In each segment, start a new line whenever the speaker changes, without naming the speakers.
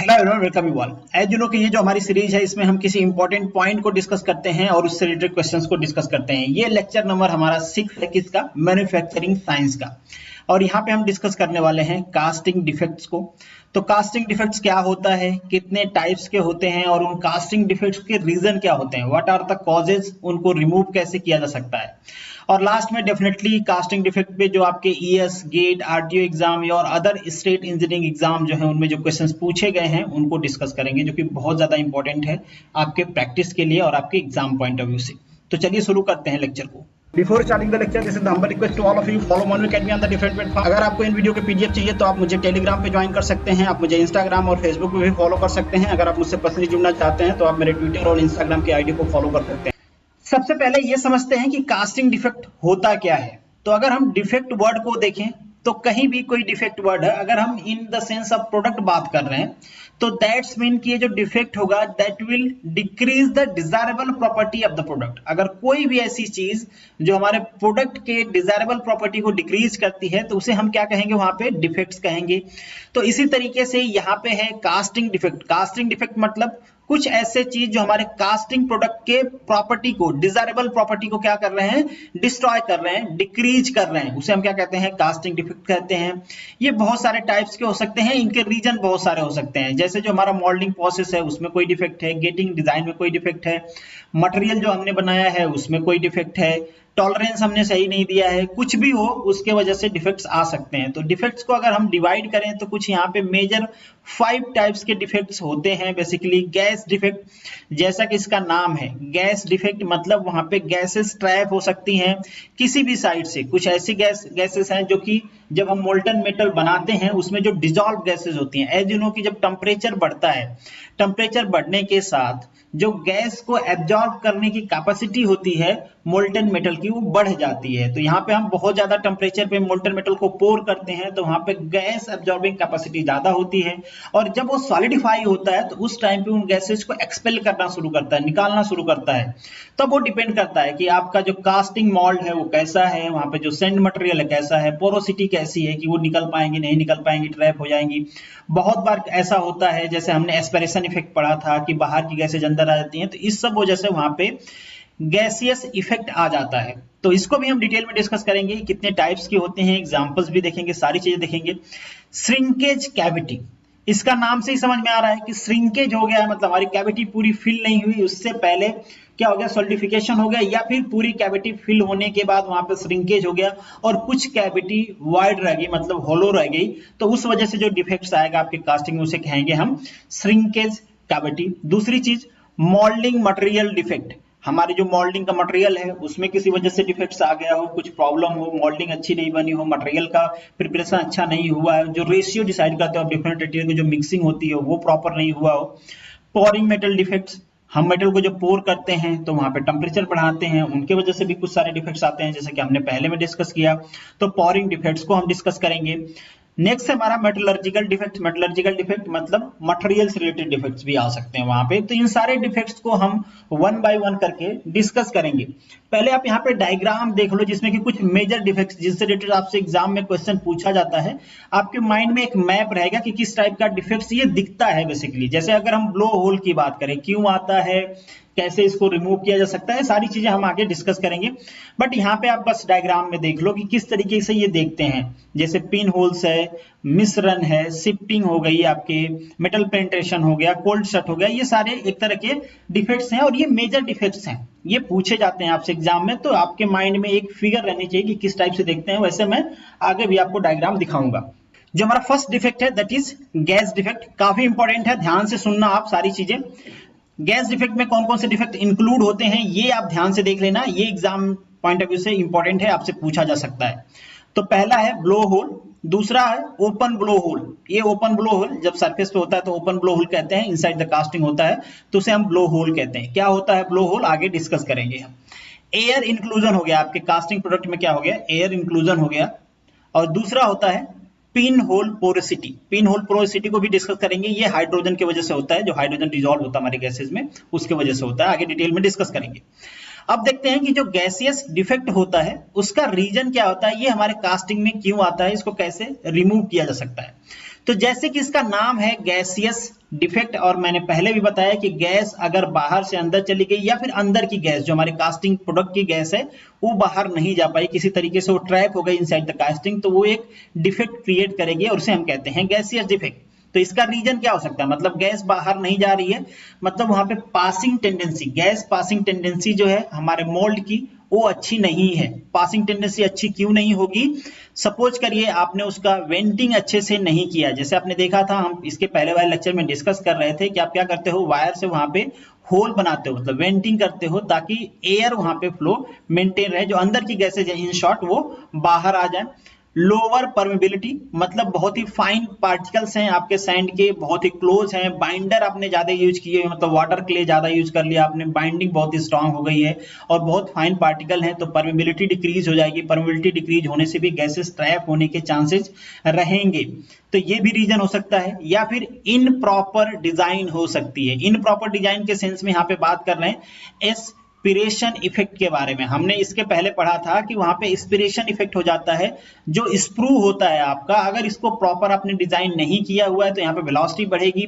Hello everyone, welcome you all. As you know कि ये जो हमारी सीरीज है इसमें हम किसी इंपॉर्टेंट पॉइंट को डिस्कस करते हैं और उससे रिलेटेड क्वेश्चंस को डिस्कस करते हैं। ये लेक्चर नंबर हमारा 6 है किसका, मैन्युफैक्चरिंग साइंस का। और यहाँ पे हम डिस्कस करने वाले हैं कास्टिंग डिफेक्ट्स को। तो कास्टिंग डिफेक्ट्स क्या होता है, कितने टाइप्स के होते हैं और उन कास्टिंग डिफेक्ट्स के रीजन क्या होते हैं, व्हाट आर द कॉजेज, उनको रिमूव कैसे किया जा सकता है। और लास्ट में डेफिनेटली कास्टिंग डिफेक्ट पे जो आपके ईएस, गेट, आरटीओ एग्जाम या और अदर स्टेट इंजीनियरिंग एग्जाम जो है उनमें जो क्वेश्चंस पूछे गए हैं उनको डिस्कस करेंगे, जो कि बहुत ज्यादा इंपॉर्टेंट है आपके प्रैक्टिस के लिए और आपके एग्जाम पॉइंट ऑफ व्यू से। तो चलिए शुरू करते हैं लेक्चर को। Before starting the lecture, this is the humble request to all of you, follow Monu academy on the different platform. अगर आपको इन वीडियो के पीडीएफ चाहिए तो आप मुझे टेलीग्राम पे ज्वाइन कर सकते हैं, आप मुझे इंस्टाग्राम और फेसबुक पे भी फॉलो कर सकते हैं। अगर आप मुझसे पर्सनली जुड़ना चाहते हैं तो आप मेरे ट्विटर और इंस्टाग्राम की आईडी को फॉलो कर सकते हैं। सबसे पहले ये समझते हैं कि कास्टिंग डिफेक्ट होता क्या है। तो अगर हम डिफेक्ट वर्ड को देखें तो कहीं भी कोई डिफेक्ट वर्ड है, अगर हम in the sense of product बात कर रहे हैं तो दैट्स मीन कि ये जो डिफेक्ट होगा that will decrease the desirable property of the product. अगर कोई भी ऐसी चीज जो हमारे प्रोडक्ट के डिजायरेबल प्रॉपर्टी को डिक्रीज करती है तो उसे हम क्या कहेंगे, वहां पे डिफेक्ट्स कहेंगे। तो इसी तरीके से यहाँ पे है कास्टिंग डिफेक्ट। कास्टिंग डिफेक्ट मतलब कुछ ऐसे चीज जो हमारे कास्टिंग प्रोडक्ट के प्रॉपर्टी को, डिजायरेबल प्रॉपर्टी को क्या कर रहे हैं, डिस्ट्रॉय कर रहे हैं, डिक्रीज कर रहे हैं, उसे हम क्या कहते हैं, कास्टिंग डिफेक्ट कहते हैं। ये बहुत सारे टाइप्स के हो सकते हैं, इनके रीजन बहुत सारे हो सकते हैं। जैसे जो हमारा मॉल्डिंग प्रोसेस है उसमें कोई डिफेक्ट है, गेटिंग डिजाइन में कोई डिफेक्ट है, मटेरियल जो हमने बनाया है उसमें कोई डिफेक्ट है, टॉलरेंस हमने सही नहीं दिया है, कुछ भी हो उसके वजह से डिफेक्ट्स आ सकते हैं। तो डिफेक्ट्स को अगर हम डिवाइड करें तो कुछ यहाँ पे मेजर 5 टाइप्स के डिफेक्ट्स होते हैं। बेसिकली गैस डिफेक्ट, जैसा कि इसका नाम है गैस डिफेक्ट, मतलब वहां पे गैसेस ट्रैप हो सकती हैं किसी भी साइड से। कुछ ऐसी गैसेस हैं जो कि जब हम मोल्टन मेटल बनाते हैं उसमें जो डिजॉल्व गैसेस होती हैं, एज यू नो कि जब टेम्परेचर बढ़ता है, टेम्परेचर बढ़ने के साथ जो गैस को एब्जॉर्ब करने की कैपेसिटी होती है मोल्टन मेटल की, वो बढ़ जाती है। तो यहाँ पे हम बहुत ज्यादा टेम्परेचर पे मोल्टन मेटल को पोर करते हैं तो वहां पे गैस एब्जॉर्बिंग कैपेसिटी ज्यादा होती है, और जब वो सॉलिडिफाई होता है तो उस टाइम पे उन गैसेस को एक्सपेल करना शुरू करता है, निकालना शुरू करता है। तब वो डिपेंड करता है कि आपका जो कास्टिंग मोल्ड है वो कैसा है, वहां पे जो सेंड मटेरियल है कैसा है, पोरोसिटी कैसी है कि वो निकल पाएंगी नहीं निकल पाएंगी, ट्रैप हो जाएंगी। बहुत बार ऐसा होता है, जैसे हमने एस्पिरेशन इफेक्ट पढ़ा था कि बाहर की गैसेज अंदर आ जाती हैं, तो इस सब वजह से वहां पे गैसियस इफेक्ट आ जाता है। तो इसको भी हम डिटेल में डिस्कस करेंगे, कितने टाइप्स के होते हैं, एग्जांपल्स भी देखेंगे, सारी चीजें देखेंगे। श्रिंकेज कैविटी, इसका नाम से ही समझ में आ रहा है कि श्रिंकेज हो गया, मतलब हमारी कैविटी पूरी फिल नहीं हुई, उससे पहले क्या हो गया, सॉलिडिफिकेशन हो गया, या फिर पूरी कैविटी फिल होने के बाद वहां पे श्रिंकेज हो गया और कुछ कैविटी वाइड रह गई, मतलब होलो रह गई। तो उस वजह से जो डिफेक्ट्स आएगा आपके कास्टिंग में उसे कहेंगे हम श्रिंकेज कैविटी। दूसरी चीज मोल्डिंग मटेरियल डिफेक्ट, हमारी जो मोल्डिंग का मटेरियल है उसमें किसी वजह से डिफेक्ट्स आ गया हो, कुछ प्रॉब्लम हो, मोल्डिंग अच्छी नहीं बनी हो, मटेरियल का प्रिपरेशन अच्छा नहीं हुआ है, जो रेशियो डिसाइड करते हो डिफरेंट मटेरियल की जो मिक्सिंग होती है वो प्रॉपर नहीं हुआ हो। पोरिंग मेटल डिफेक्ट्स, हम मेटल को जब पोर करते हैं तो वहां पे टेम्परेचर बढ़ाते हैं, उनके वजह से भी कुछ सारे डिफेक्ट्स आते हैं, जैसे कि हमने पहले में डिस्कस किया। तो पोरिंग डिफेक्ट्स को हम डिस्कस करेंगे। नेक्स्ट है हमारा मेटलर्जिकल डिफेक्ट। मेटलर्जिकल डिफेक्ट मतलब मटेरियल से रिलेटेड डिफेक्ट्स भी आ सकते हैं वहां पे। तो इन सारे डिफेक्ट्स को हम वन बाय वन करके डिस्कस करेंगे। पहले आप यहाँ पे डायग्राम देख लो जिसमें कि कुछ मेजर डिफेक्ट्स जिससे रिलेटेड आपसे एग्जाम में क्वेश्चन पूछा जाता है, आपके माइंड में एक मैप रहेगा कि किस टाइप का डिफेक्ट्स ये दिखता है। बेसिकली जैसे अगर हम ब्लो होल की बात करें, क्यों आता है, कैसे इसको रिमूव किया जा सकता है, सारी चीजें हम आगे डिस्कस करेंगे। बट यहाँ पे आप बस डायग्राम में देख लो कि किस तरीके से ये देखते हैं। जैसे पिन होल्स है, मिश्रण है, शिफ्टिंग हो गई, आपके मेटल पेनिट्रेशन हो गया, कोल्ड शट हो गया, ये सारे एक तरह के डिफेक्ट्स हैं और ये मेजर डिफेक्ट्स हैं, ये पूछे जाते हैं आपसे एग्जाम में। तो आपके माइंड में एक फिगर रहनी चाहिए कि किस टाइप से देखते हैं। वैसे मैं आगे भी आपको डायग्राम दिखाऊंगा। जो हमारा फर्स्ट डिफेक्ट है दैट इज गैस डिफेक्ट, काफी इंपॉर्टेंट है, ध्यान से सुनना आप सारी चीजें। गैस डिफेक्ट में कौन कौन से डिफेक्ट इंक्लूड होते हैं ये आप ध्यान से देख लेना, ये एग्जाम पॉइंट ऑफ व्यू से इंपॉर्टेंट है, आपसे पूछा जा सकता है। तो पहला है ब्लो होल, दूसरा है ओपन ब्लो होल। ये ओपन ब्लो होल जब सरफेस पे होता है तो ओपन ब्लो होल कहते हैं, इनसाइड द कास्टिंग होता है तो उसे हम ब्लो होल कहते हैं। क्या होता है ब्लो होल आगे डिस्कस करेंगे हम। एयर इंक्लूजन हो गया, आपके कास्टिंग प्रोडक्ट में क्या हो गया, एयर इंक्लूजन हो गया। और दूसरा होता है pin hole porosity, pin hole porosity को भी डिस्कस करेंगे। ये हाइड्रोजन की वजह से होता है, जो हाइड्रोजन डिसॉल्व होता है हमारे गैसेज में उसके वजह से होता है, आगे डिटेल में डिस्कस करेंगे। अब देखते हैं कि जो गैसियस डिफेक्ट होता है उसका रीजन क्या होता है, ये हमारे कास्टिंग में क्यों आता है, इसको कैसे रिमूव किया जा सकता है। तो जैसे कि इसका नाम है गैसियस डिफेक्ट, और मैंने पहले भी बताया कि गैस अगर बाहर से अंदर चली गई या फिर अंदर की गैस जो हमारे कास्टिंग प्रोडक्ट की गैस है वो बाहर नहीं जा पाई, किसी तरीके से वो ट्रैप हो गई इनसाइड द कास्टिंग, तो वो एक डिफेक्ट क्रिएट करेगी और उसे हम कहते हैं गैसियस डिफेक्ट। तो इसका रीजन क्या हो सकता है, मतलब गैस बाहर नहीं जा रही है, मतलब वहां पे passing tendency, gas passing tendency जो है हमारे मोल्ड की वो अच्छी नहीं है। पासिंग टेंडेंसी अच्छी क्यों नहीं होगी, सपोज करिए आपने उसका वेंटिंग अच्छे से नहीं किया, जैसे आपने देखा था हम इसके पहले वाले लेक्चर में डिस्कस कर रहे थे कि आप क्या करते हो, वायर से वहां पे होल बनाते हो, मतलब वेंटिंग करते हो ताकि एयर वहां पे फ्लो मेंटेन रहे, जो अंदर की गैसेज है इन शॉर्ट वो बाहर आ जाए। लोअर परमेबिलिटी, मतलब बहुत ही फाइन पार्टिकल्स हैं आपके सैंड के, बहुत ही क्लोज हैं, बाइंडर आपने ज्यादा यूज किए, मतलब वाटर क्ले ज्यादा यूज कर लिया आपने, बाइंडिंग बहुत ही स्ट्रांग हो गई है और बहुत फाइन पार्टिकल हैं, तो परमेबिलिटी डिक्रीज हो जाएगी। परमेबिलिटी डिक्रीज होने से भी गैसेस ट्रैप होने के चांसेस रहेंगे, तो ये भी रीजन हो सकता है। या फिर इनप्रॉपर डिजाइन हो सकती है। इनप्रॉपर डिजाइन के सेंस में यहाँ पे बात कर रहे हैं एस्पिरेशन इफेक्ट के बारे में। हमने इसके पहले पढ़ा था कि वहां पे एस्पिरेशन इफेक्ट हो जाता है, जो स्प्रू होता है आपका, अगर इसको प्रॉपर आपने डिजाइन नहीं किया हुआ है तो यहाँ पे वेलोसिटी बढ़ेगी,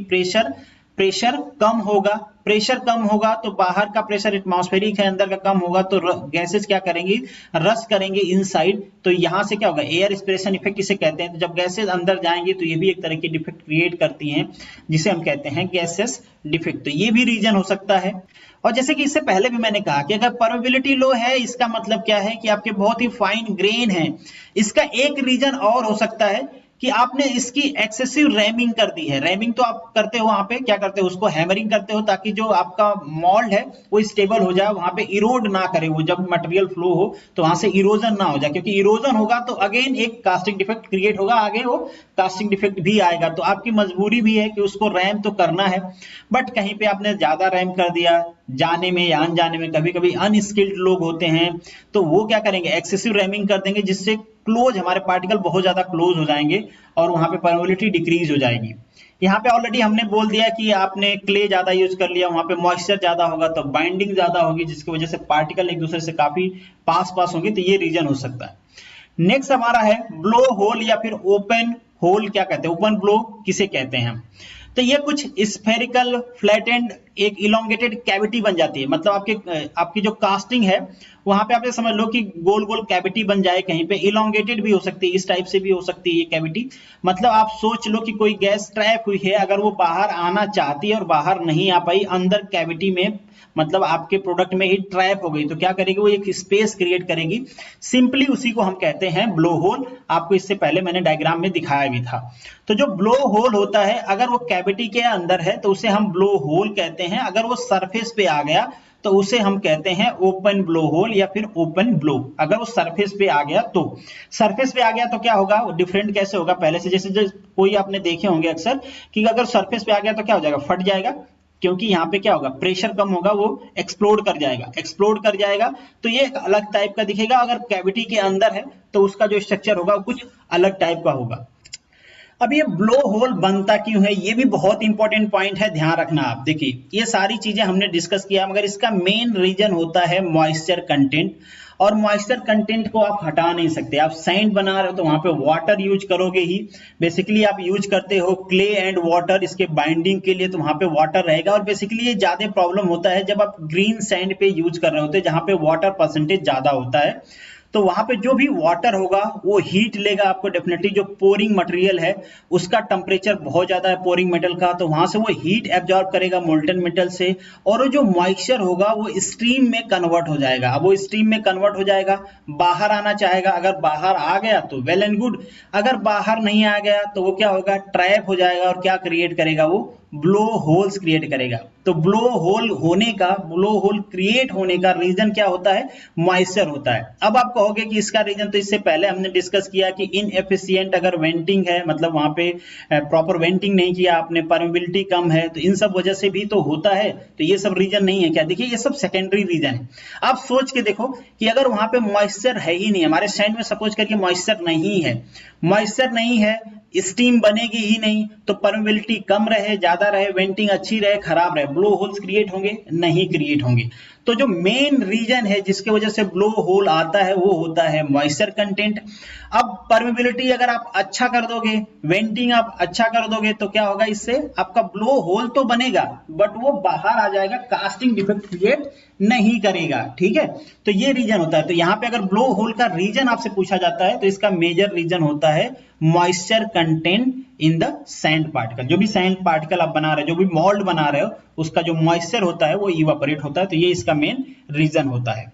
प्रेशर कम होगा, प्रेशर कम होगा तो बाहर का प्रेशर एटमॉस्फेरिक है, अंदर का कम होगा तो गैसेस क्या करेंगी, रश करेंगे इनसाइड, तो यहां से क्या होगा, एयर एस्पिरेशन इफेक्ट इसे कहते हैं। तो जब गैसेस अंदर जाएंगे तो ये भी एक तरह की डिफेक्ट क्रिएट करती हैं जिसे हम कहते हैं गैसेस डिफेक्ट, तो ये भी रीजन हो सकता है। और जैसे कि इससे पहले भी मैंने कहा कि अगर परमेबिलिटी लो है, इसका मतलब क्या है कि आपके बहुत ही फाइन ग्रेन है। इसका एक रीजन और हो सकता है कि आपने इसकी एक्सेसिव रैमिंग कर दी है। रैमिंग तो आप करते हो, वहां पे क्या करते हो, उसको हैमरिंग करते हो ताकि जो आपका मोल्ड है वो स्टेबल हो जाए, वहां पे इरोड ना करे, वो जब मटेरियल फ्लो हो तो वहां से इरोजन ना हो जाए, क्योंकि इरोजन होगा तो अगेन एक कास्टिंग डिफेक्ट क्रिएट होगा, आगे वो कास्टिंग डिफेक्ट भी आएगा। तो आपकी मजबूरी भी है कि उसको रैम तो करना है, बट कहीं पे आपने ज्यादा रैम कर दिया, जाने में या अनजाने में, कभी कभी अनस्किल्ड लोग होते हैं तो वो क्या करेंगे, एक्सेसिव रैमिंग कर देंगे, जिससे क्लोज हमारे पार्टिकल बहुत ज्यादा क्लोज हो जाएंगे और वहां पे परमेबिलिटी डिक्रीज हो जाएगी। यहाँ पे ऑलरेडी हमने बोल दिया कि आपने क्ले ज्यादा यूज कर लिया, वहां पे मॉइस्चर ज्यादा होगा तो बाइंडिंग ज्यादा होगी, जिसकी वजह से पार्टिकल एक दूसरे से काफी पास होंगे, तो ये रीजन हो सकता है। नेक्स्ट हमारा है ब्लो होल या फिर ओपन होल, क्या कहते हैं, ओपन ब्लो किसे कहते हैं हम, तो ये कुछ स्फेरिकल फ्लैटेंड एक इलोंगेटेड कैविटी बन जाती है, मतलब आपकी जो कास्टिंग है वहां पे आप समझ लो कि गोल गोल कैविटी बन जाए, कहीं पे इलोंगेटेड भी हो सकती है, इस टाइप से भी हो सकती है ये कैविटी। मतलब आप सोच लो कि कोई गैस ट्रैप हुई है, अगर वो बाहर आना चाहती है और बाहर नहीं आ पाई, अंदर कैविटी में मतलब आपके प्रोडक्ट में ही ट्रैप हो गई, तो क्या करेगी, वो एक स्पेस क्रिएट करेगी, सिंपली उसी को हम कहते हैं ब्लो होल। आपको इससे पहले मैंने डायग्राम में दिखाया भी था। तो जो ब्लो होल होता है, अगर वो कैविटी के अंदर है तो उसे हम ब्लो होल कहते हैं, अगर वो सरफेस पे आ गया तो उसे हम कहते हैं ओपन ब्लो होल या फिर ओपन ब्लो। अगर वो सरफेस पे आ गया तो, सरफेस पे आ गया तो क्या होगा, डिफरेंट कैसे होगा पहले से, जैसे कोई आपने देखे होंगे अक्सर कि अगर सरफेस पे आ गया तो क्या हो जाएगा, फट जाएगा, क्योंकि यहाँ पे क्या होगा, प्रेशर कम होगा, वो एक्सप्लोड कर जाएगा, तो ये एक अलग टाइप का दिखेगा। अगर कैविटी के अंदर है तो उसका जो स्ट्रक्चर होगा वो कुछ अलग टाइप का होगा। अब ये ब्लो होल बनता क्यों है, ये भी बहुत इंपॉर्टेंट पॉइंट है, ध्यान रखना आप। देखिए ये सारी चीजें हमने डिस्कस किया, मगर इसका मेन रीजन होता है मॉइस्चर कंटेंट, और मॉइस्चर कंटेंट को आप हटा नहीं सकते। आप सैंड बना रहे हो तो वहां पे वाटर यूज करोगे ही, बेसिकली आप यूज करते हो क्ले एंड वाटर इसके बाइंडिंग के लिए, तो वहां पे वाटर रहेगा। और बेसिकली ये ज्यादा प्रॉब्लम होता है जब आप ग्रीन सैंड पे यूज कर रहे होते हैं, जहां पे वाटर परसेंटेज ज्यादा होता है, तो वहां पे जो भी वाटर होगा वो हीट लेगा आपको डेफिनेटली। जो पोरिंग मटेरियल है उसका टेम्परेचर बहुत ज्यादा है पोरिंग मेटल का, तो वहां से वो हीट एब्जॉर्ब करेगा मोल्टन मेटल से, और वो जो मॉइस्चर होगा वो स्ट्रीम में कन्वर्ट हो जाएगा। अब वो स्ट्रीम में कन्वर्ट हो जाएगा, बाहर आना चाहेगा, अगर बाहर आ गया तो वेल एंड गुड, अगर बाहर नहीं आ गया तो वो क्या होगा, ट्रैप हो जाएगा, और क्या क्रिएट करेगा, वो ब्लो होल्स क्रिएट करेगा। तो ब्लो होल क्रिएट होने का रीजन क्या होता है, मॉइस्चर होता है। अब आप कहोगे कि इसका रीजन तो इससे पहले हमने डिस्कस किया कि इनएफिशिएंट अगर वेंटिंग है, मतलब वहां पे प्रॉपर वेंटिंग नहीं किया आपने, परमेबिलिटी कम है, तो इन सब वजह से भी तो होता है, तो ये सब रीजन नहीं है क्या। देखिए ये सब सेकेंडरी रीजन है। आप सोच के देखो कि अगर वहां पे मॉइस्चर है ही नहीं, हमारे सैंड में सपोज करके मॉइस्चर नहीं है, स्टीम बनेगी ही नहीं, तो परमेबिलिटी कम रहे, ज्यादा रहे, वेंटिंग अच्छी रहे, खराब रहे, ब्लो होल्स क्रिएट होंगे, नहीं क्रिएट होंगे। तो जो मेन रीजन है जिसके वजह से ब्लो होल आता है वो होता है मॉइस्चर कंटेंट। अब परमेबिलिटी अगर आप अच्छा कर दोगे, वेंटिंग आप अच्छा कर दोगे, तो क्या होगा, इससे आपका ब्लो होल तो बनेगा बट वो बाहर आ जाएगा, कास्टिंग डिफेक्ट क्रिएट नहीं करेगा। ठीक है, तो ये रीजन होता है। तो यहाँ पे अगर ब्लो होल का रीजन आपसे पूछा जाता है तो इसका मेजर रीजन होता है moisture content in the sand particle. जो भी सैंड पार्टिकल आप बना रहे हो, जो भी मोल्ड बना रहे हो, उसका जो मॉइस्चर होता है वो इवापोरेट होता है। तो ये इसका मेन रीजन होता है।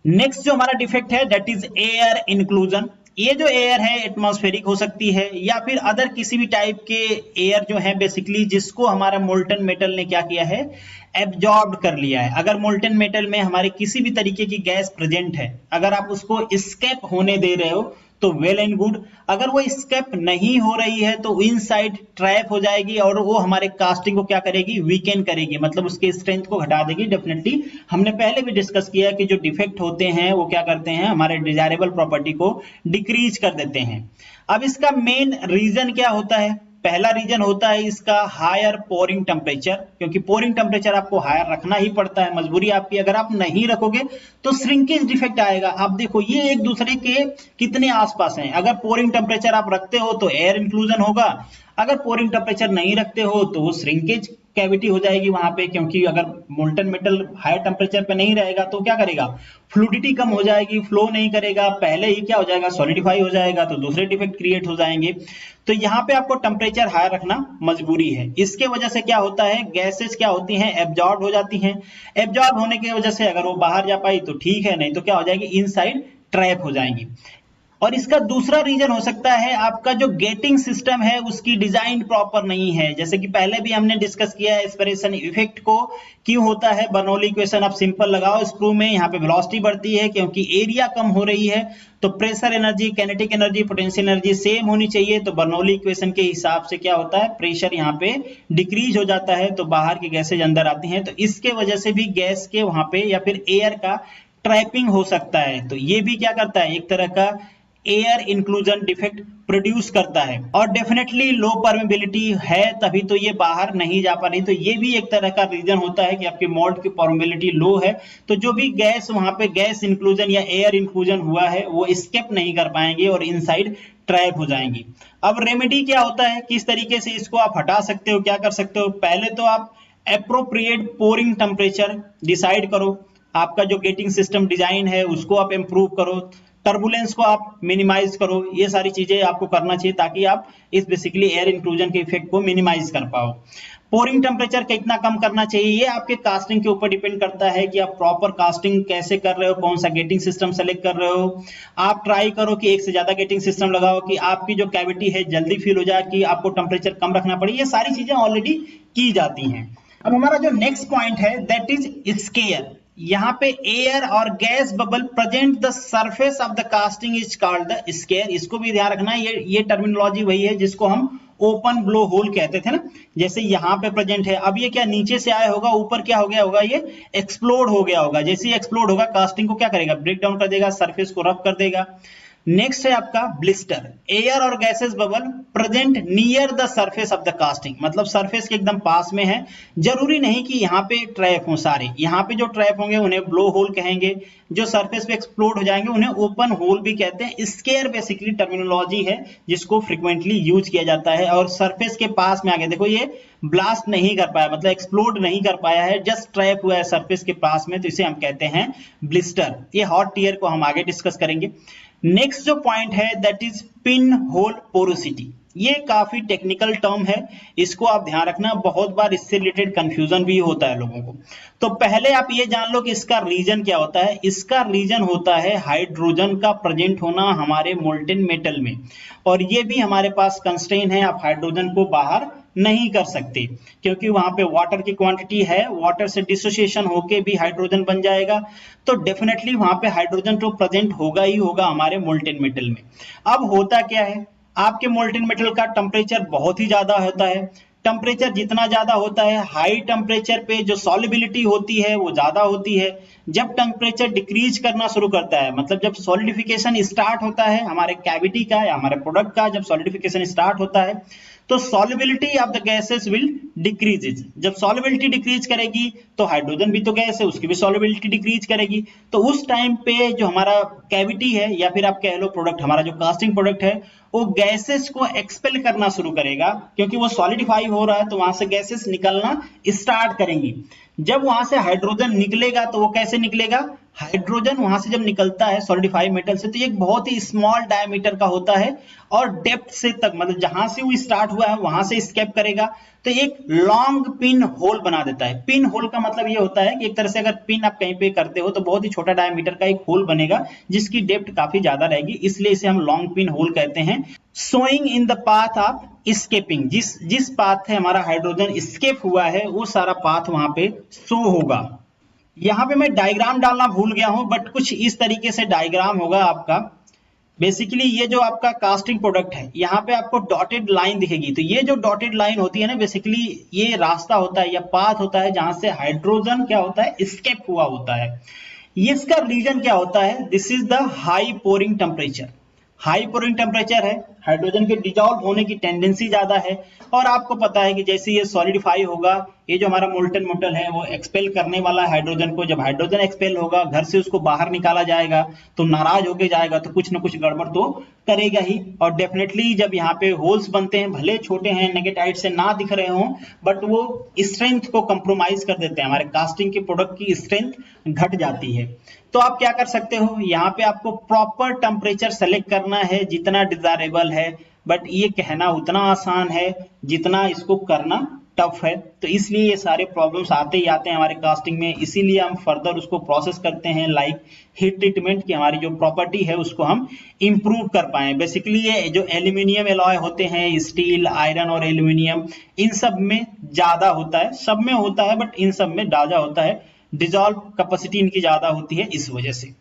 नेक्स्ट जो हमारा डिफेक्ट है दैट इज एयर इंक्लूजन। ये जो एयर है एटमॉस्फेरिक हो सकती है या फिर अदर किसी भी टाइप के एयर जो है बेसिकली, जिसको हमारा मोल्टन मेटल ने क्या किया है, एब्जॉर्ब कर लिया है। अगर मोल्टन मेटल में हमारे किसी भी तरीके की गैस प्रेजेंट है, अगर आप उसको एस्केप होने दे रहे हो तो वेल एंड गुड। अगर वो स्केप नहीं हो रही है तो इनसाइड ट्रैप हो जाएगी और वो हमारे कास्टिंग को क्या करेगी, वीकेन करेगी, मतलब उसके स्ट्रेंथ को घटा देगी। डेफिनेटली हमने पहले भी डिस्कस किया कि जो डिफेक्ट होते हैं वो क्या करते हैं, हमारे डिजायरेबल प्रॉपर्टी को डिक्रीज कर देते हैं। अब इसका मेन रीजन क्या होता है, पहला रीजन होता है इसका हायर पोरिंग टेम्परेचर, क्योंकि पोरिंग टेम्परेचर आपको हायर रखना ही पड़ता है, मजबूरी आपकी। अगर आप नहीं रखोगे तो श्रिंकेज डिफेक्ट आएगा। आप देखो ये एक दूसरे के कितने आसपास हैं। अगर पोरिंग टेम्परेचर आप रखते हो तो एयर इंक्लूजन होगा, अगर पोरिंग टेम्परेचर नहीं रखते हो तो वो श्रिंकेज कैविटी हो जाएगी वहां पे, क्योंकि अगर मोल्टन मेटल हाई टेम्परेचर पे नहीं रहेगा तो क्या करेगा, फ्लूडिटी कम हो जाएगी, फ्लो नहीं करेगा, पहले ही क्या हो जाएगा, सॉलिडिफाई हो जाएगा, तो दूसरे डिफेक्ट क्रिएट हो जाएंगे। तो यहाँ पे आपको टेम्परेचर हाई रखना मजबूरी है। इसके वजह से क्या होता है, गैसेस क्या होती हैं, एब्जॉर्ब हो जाती हैं। एब्जॉर्ब होने की वजह से अगर वो बाहर जा पाई तो ठीक है, नहीं तो क्या हो जाएगी, इनसाइड ट्रैप हो जाएंगी। और इसका दूसरा रीजन हो सकता है आपका जो गेटिंग सिस्टम है उसकी डिजाइन प्रॉपर नहीं है। जैसे कि पहले भी हमने डिस्कस किया है एस्पिरेशन इफेक्ट को, क्यों होता है, बर्नौली इक्वेशन आप सिंपल लगाओ स्क्रू में, यहाँ पे वेलोसिटी बढ़ती है क्योंकि एरिया कम हो रही है, तो pressure energy, kinetic energy, potential energy same होनी चाहिए। तो बर्नौली इक्वेशन के हिसाब से क्या होता है, प्रेशर यहाँ पे डिक्रीज हो जाता है, तो बाहर की गैसेज अंदर आती हैं, तो इसके वजह से भी गैस के वहां पे या फिर एयर का ट्रैपिंग हो सकता है। तो ये भी क्या करता है, एक तरह का एयर इंक्लूजन डिफेक्ट प्रोड्यूस करता है। और डेफिनेटली लो परमेबिलिटी है तभी तो ये बाहर नहीं जा पा रही, तो ये भी एक तरह का रीजन होता है कि आपके मोल्ड की परमेबिलिटी लो है, तो जो भी गैस वहां पे गैस इंक्लूजन या एयर इंक्लूजन हुआ है वो एस्केप नहीं कर पाएंगे और इनसाइड ट्रैप हो जाएंगी। अब रेमेडी क्या होता है, किस तरीके से इसको आप हटा सकते हो, क्या कर सकते हो, पहले तो आप एप्रोप्रिएट पोरिंग टेम्परेचर डिसाइड करो, आपका जो गेटिंग सिस्टम डिजाइन है उसको आप इंप्रूव करो, टर्बुलेंस को आप मिनिमाइज करो, ये सारी चीजें आपको करना चाहिए ताकि आप इस बेसिकली एयर इंक्लूजन के इफेक्ट को मिनिमाइज कर पाओ। पोरिंग टेम्परेचर कितना कम करना चाहिए ये आपके कास्टिंग के ऊपर डिपेंड करता है कि आप प्रॉपर कास्टिंग कैसे कर रहे हो, कौन सा गेटिंग सिस्टम सेलेक्ट कर रहे हो। आप ट्राई करो कि एक से ज्यादा गेटिंग सिस्टम लगाओ कि आपकी जो कैविटी है जल्दी फिल हो जाए, कि आपको टेम्परेचर कम रखना पड़े, ये सारी चीजें ऑलरेडी की जाती हैं। अब हमारा जो नेक्स्ट पॉइंट है दैट इज स्केयर। यहाँ पे एयर और gas bubble present the surface of the casting is called the square. इसको भी ध्यान रखना है, ये टर्मिनोलॉजी वही है जिसको हम ओपन ब्लो होल कहते थे ना, जैसे यहाँ पे प्रेजेंट है, अब ये क्या नीचे से आया होगा, ऊपर क्या हो गया होगा, ये एक्सप्लोड हो गया होगा। जैसे ही एक्सप्लोड होगा कास्टिंग को क्या करेगा, ब्रेक डाउन कर देगा, सरफेस को रफ कर देगा। नेक्स्ट है आपका ब्लिस्टर, एयर और gases bubble present near the surface of the casting, मतलब सरफेस के एकदम पास में है, जरूरी नहीं कि यहाँ पे ट्रैप हो सारे, यहाँ पे जो ट्रैप होंगे उन्हें ब्लो होल कहेंगे, जो सरफेस पे एक्सप्लोड हो जाएंगे उन्हें ओपन होल भी कहते हैं। स्केयर बेसिकली टर्मिनोलॉजी है जिसको फ्रिक्वेंटली यूज किया जाता है। और सरफेस के पास में आ गया, देखो ये ब्लास्ट नहीं कर पाया, मतलब एक्सप्लोड नहीं कर पाया है, जस्ट ट्रैप हुआ है सरफेस के पास में, तो इसे हम कहते हैं ब्लिस्टर। ये हॉट टीयर को हम आगे डिस्कस करेंगे। नेक्स्ट जो पॉइंट है that is pin hole porosity. ये काफी टेक्निकल टर्म है, इसको आप ध्यान रखना, बहुत बार इससे रिलेटेड कंफ्यूजन भी होता है लोगों को। तो पहले आप ये जान लो कि इसका रीजन क्या होता है। इसका रीजन होता है हाइड्रोजन का प्रेजेंट होना हमारे मोल्टेन मेटल में, और ये भी हमारे पास कंस्ट्रेन है, आप हाइड्रोजन को बाहर नहीं कर सकते क्योंकि वहां पे वाटर की क्वांटिटी है, वाटर से डिसोसिएशन होके भी हाइड्रोजन बन जाएगा, तो डेफिनेटली वहां पे हाइड्रोजन तो प्रेजेंट होगा ही होगा हमारे मोल्टेन मेटल में। अब होता क्या है, आपके मोल्टेन मेटल का टेम्परेचर बहुत ही ज्यादा होता है, टेम्परेचर जितना ज्यादा होता है, हाई टेम्परेचर पे जो सॉल्युबिलिटी होती है वो ज्यादा होती है, जब टेम्परेचर डिक्रीज करना शुरू करता है, मतलब जब सॉलिडिफिकेशन स्टार्ट होता है हमारे कैविटी का या हमारे प्रोडक्ट का, जब सॉलिडिफिकेशन स्टार्ट होता है तो solubility of the gases will decreases. जब सॉल्युबिलिटी डिक्रीज करेगी तो हाइड्रोजन भी तो गैस है, उसकी भी सॉल्युबिलिटी डिक्रीज करेगी। तो उस टाइम पे जो हमारा कैविटी है या फिर आप कह लो प्रोडक्ट, हमारा जो कास्टिंग प्रोडक्ट है, वो गैसेस को एक्सपेल करना शुरू करेगा, क्योंकि वो सॉलिडिफाई हो रहा है तो वहां से गैसेस निकलना स्टार्ट करेंगी। जब वहां से हाइड्रोजन निकलेगा तो वो कैसे निकलेगा, हाइड्रोजन वहां से जब निकलता है सॉलिडिफाइड मेटल से तो ये एक बहुत ही स्मॉल डायमीटर का होता है और डेप्थ से तक, मतलब जहां से वो स्टार्ट हुआ है वहां से स्केप करेगा तो एक लॉन्ग पिन होल बना देता है। पिन होल का मतलब ये होता है कि एक तरह से अगर पिन आप कहीं पे करते हो तो बहुत ही छोटा डायमीटर का एक होल बनेगा जिसकी डेप्थ काफी ज्यादा रहेगी, इसलिए इसे हम लॉन्ग पिन होल कहते हैं। Showing in the path of escaping, जिस पाथ से हमारा हाइड्रोजन स्केप हुआ है वो सारा पाथ वहां पे शो होगा। यहाँ पे मैं डायग्राम डालना भूल गया हूं, बट कुछ इस तरीके से डायग्राम होगा आपका। बेसिकली ये जो आपका कास्टिंग प्रोडक्ट है यहाँ पे आपको डॉटेड लाइन दिखेगी, तो ये जो डॉटेड लाइन होती है ना, बेसिकली ये रास्ता होता है या पाथ होता है जहां से हाइड्रोजन क्या होता है, स्केप हुआ होता है। इसका रीजन क्या होता है, this is the high pouring temperature. High pouring temperature है, हाइड्रोजन के डिजॉल्व होने की टेंडेंसी ज्यादा है, और आपको पता है कि जैसे ये सॉलिडिफाई होगा, ये जो हमारा मोल्टन मेटल है वो एक्सपेल करने वाला है हाइड्रोजन को। जब हाइड्रोजन एक्सपेल होगा, घर से उसको बाहर निकाला जाएगा तो नाराज होके जाएगा, तो कुछ ना कुछ गड़बड़ तो करेगा ही। और डेफिनेटली जब यहाँ पे होल्स बनते हैं, भले छोटे हैं, नेगेटाइट से ना दिख रहे हों, बट वो स्ट्रेंथ को कंप्रोमाइज कर देते हैं, हमारे कास्टिंग के प्रोडक्ट की स्ट्रेंथ घट जाती है। तो आप क्या कर सकते हो, यहाँ पे आपको प्रॉपर टेम्परेचर सेलेक्ट करना है जितना डिजायरेबल है, बट ये कहना उतना आसान है जितना इसको करना टफ है। तो इसलिए ये सारे प्रॉब्लम्स आते ही आते हैं हमारे कास्टिंग में, इसीलिए हम फर्दर उसको प्रोसेस करते हैं लाइक हीट ट्रीटमेंट, की हमारी जो प्रॉपर्टी है उसको हम इंप्रूव कर पाए। बेसिकली ये जो एल्यूमिनियम एलॉय होते हैं, स्टील, आयरन और एल्यूमिनियम, इन सब में ज्यादा होता है, सब में होता है बट इन सब में ज्यादा होता है, डिजॉल्व कैपेसिटी इनकी ज्यादा होती है इस वजह से।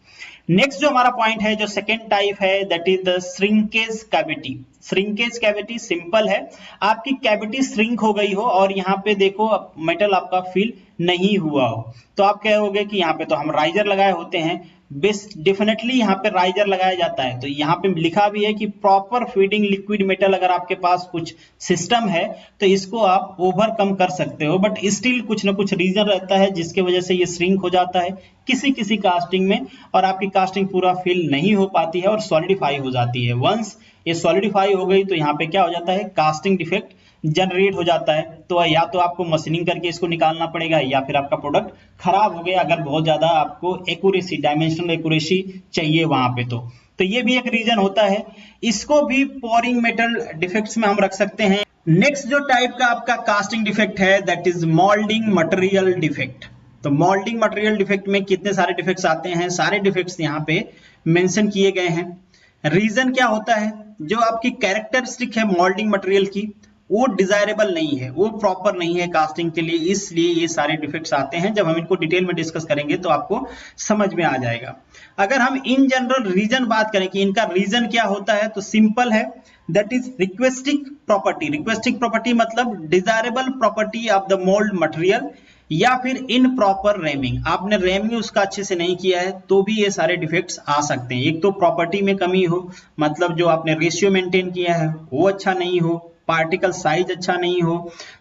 नेक्स्ट जो हमारा पॉइंट है, जो सेकेंड टाइप है, that is the shrinkage cavity. Shrinkage cavity simple है, आपकी कैविटी श्रिंक हो गई हो और यहाँ पे देखो मेटल आपका फिल नहीं हुआ हो, तो आप कहोगे कि यहाँ पे तो हम राइजर लगाए होते हैं। डेफिनेटली यहाँ पे राइजर लगाया जाता है, तो यहाँ पे लिखा भी है कि प्रॉपर फीडिंग लिक्विड मेटल अगर आपके पास कुछ सिस्टम है तो इसको आप ओवरकम कर सकते हो, बट स्टिल कुछ ना कुछ रीजन रहता है जिसके वजह से ये श्रिंक हो जाता है किसी किसी कास्टिंग में, और आपकी कास्टिंग पूरा फिल नहीं हो पाती है और सॉलिडिफाई हो जाती है। वंस ये सॉलिडिफाई हो गई तो यहाँ पे क्या हो जाता है, कास्टिंग डिफेक्ट जनरेट हो जाता है। तो या तो आपको मशीनिंग करके इसको निकालना पड़ेगा या फिर आपका प्रोडक्ट खराब हो गया, अगर बहुत ज्यादा आपको एक्यूरेसी, डायमेंशनल एक्यूरेसी चाहिए वहां पे। तो ये भी एक रीजन होता है, इसको भी पोरिंग मेटल डिफेक्ट्स में हम रख सकते हैं। नेक्स्ट जो टाइप का आपका कास्टिंग डिफेक्ट है, that is moulding material defect. तो मोल्डिंग मटेरियल डिफेक्ट में कितने सारे डिफेक्ट्स आते हैं, सारे डिफेक्ट्स यहाँ पे मेंशन किए गए हैं। रीजन क्या होता है, जो आपकी कैरेक्टरिस्टिक है मोल्डिंग मटेरियल की वो डिजायरेबल नहीं है, वो प्रॉपर नहीं है कास्टिंग के लिए, इसलिए ये सारे डिफेक्ट्स आते हैं। जब हम इनको डिटेल में डिस्कस करेंगे तो आपको समझ में आ जाएगा। अगर हम इन जनरल रीजन बात करें कि इनका रीजन क्या होता है, तो सिंपल है, दैट इज रिक्वेस्टिक प्रॉपर्टी। रिक्वेस्टिक प्रॉपर्टी मतलब desirable property of the mould material, या फिर इन प्रॉपर रेमिंग, आपने रेमिंग उसका अच्छे से नहीं किया है तो भी ये सारे डिफेक्ट्स आ सकते हैं। एक तो प्रॉपर्टी में कमी हो, मतलब जो आपने रेशियो मेंटेन किया है वो अच्छा नहीं हो, पार्टिकल साइज अच्छा नहीं हो,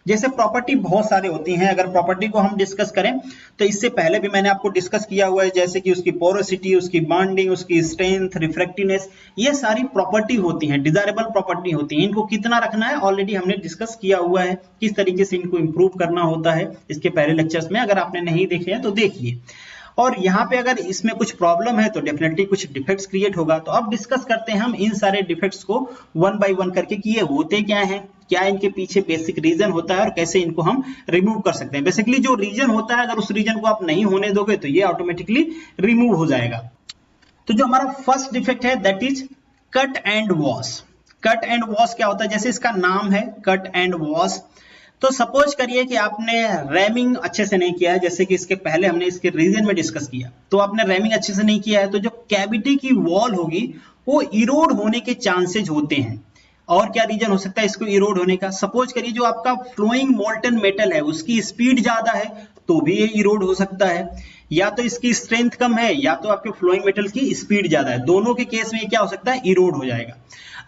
जैसे प्रॉपर्टी बहुत सारे होती हैं। अगर प्रॉपर्टी को हम डिस्कस करें तो इससे पहले भी मैंने आपको डिस्कस किया हुआ है, जैसे कि उसकी पोरोसिटी, उसकी बॉन्डिंग, उसकी स्ट्रेंथ, रिफ्रैक्टिवनेस, ये सारी प्रॉपर्टी होती हैं, डिजायरेबल प्रॉपर्टी होती हैं। इनको कितना रखना है ऑलरेडी हमने डिस्कस किया हुआ है, किस तरीके से इनको इंप्रूव करना होता है इसके पहले लेक्चर्स में, अगर आपने नहीं देखे हैं तो देखिए। और यहाँ पे अगर इसमें कुछ प्रॉब्लम है तो डेफिनेटली कुछ डिफेक्ट्स क्रिएट होगा। तो अब डिस्कस करते हैं हम इन सारे डिफेक्ट्स को वन बाय वन करके कि ये होते क्या हैं, क्या इनके पीछे बेसिक रीजन होता है और कैसे इनको हम रिमूव कर सकते हैं। बेसिकली जो रीजन होता है, अगर उस रीजन को आप नहीं होने दोगे तो ये ऑटोमेटिकली रिमूव हो जाएगा। तो जो हमारा फर्स्ट डिफेक्ट है, that is cut and wash. Cut and wash क्या होता है, जैसे इसका नाम है कट एंड वॉश, तो सपोज करिए कि आपने रैमिंग अच्छे से नहीं किया है, जैसे कि इसके पहले हमने इसके रीजन में डिस्कस किया, तो आपने रैमिंग अच्छे से नहीं किया है तो जो कैविटी की वॉल होगी वो इरोड होने के चांसेस होते हैं। और क्या रीजन हो सकता है इसको इरोड होने का, सपोज करिए जो आपका फ्लोइंग मोल्टन मेटल है उसकी स्पीड ज्यादा है तो भी ये इरोड हो सकता है, या तो इसकी स्ट्रेंथ कम है या तो आपके फ्लोइंग मेटल की स्पीड ज्यादा है, दोनों के केस में क्या हो सकता है, इरोड हो जाएगा।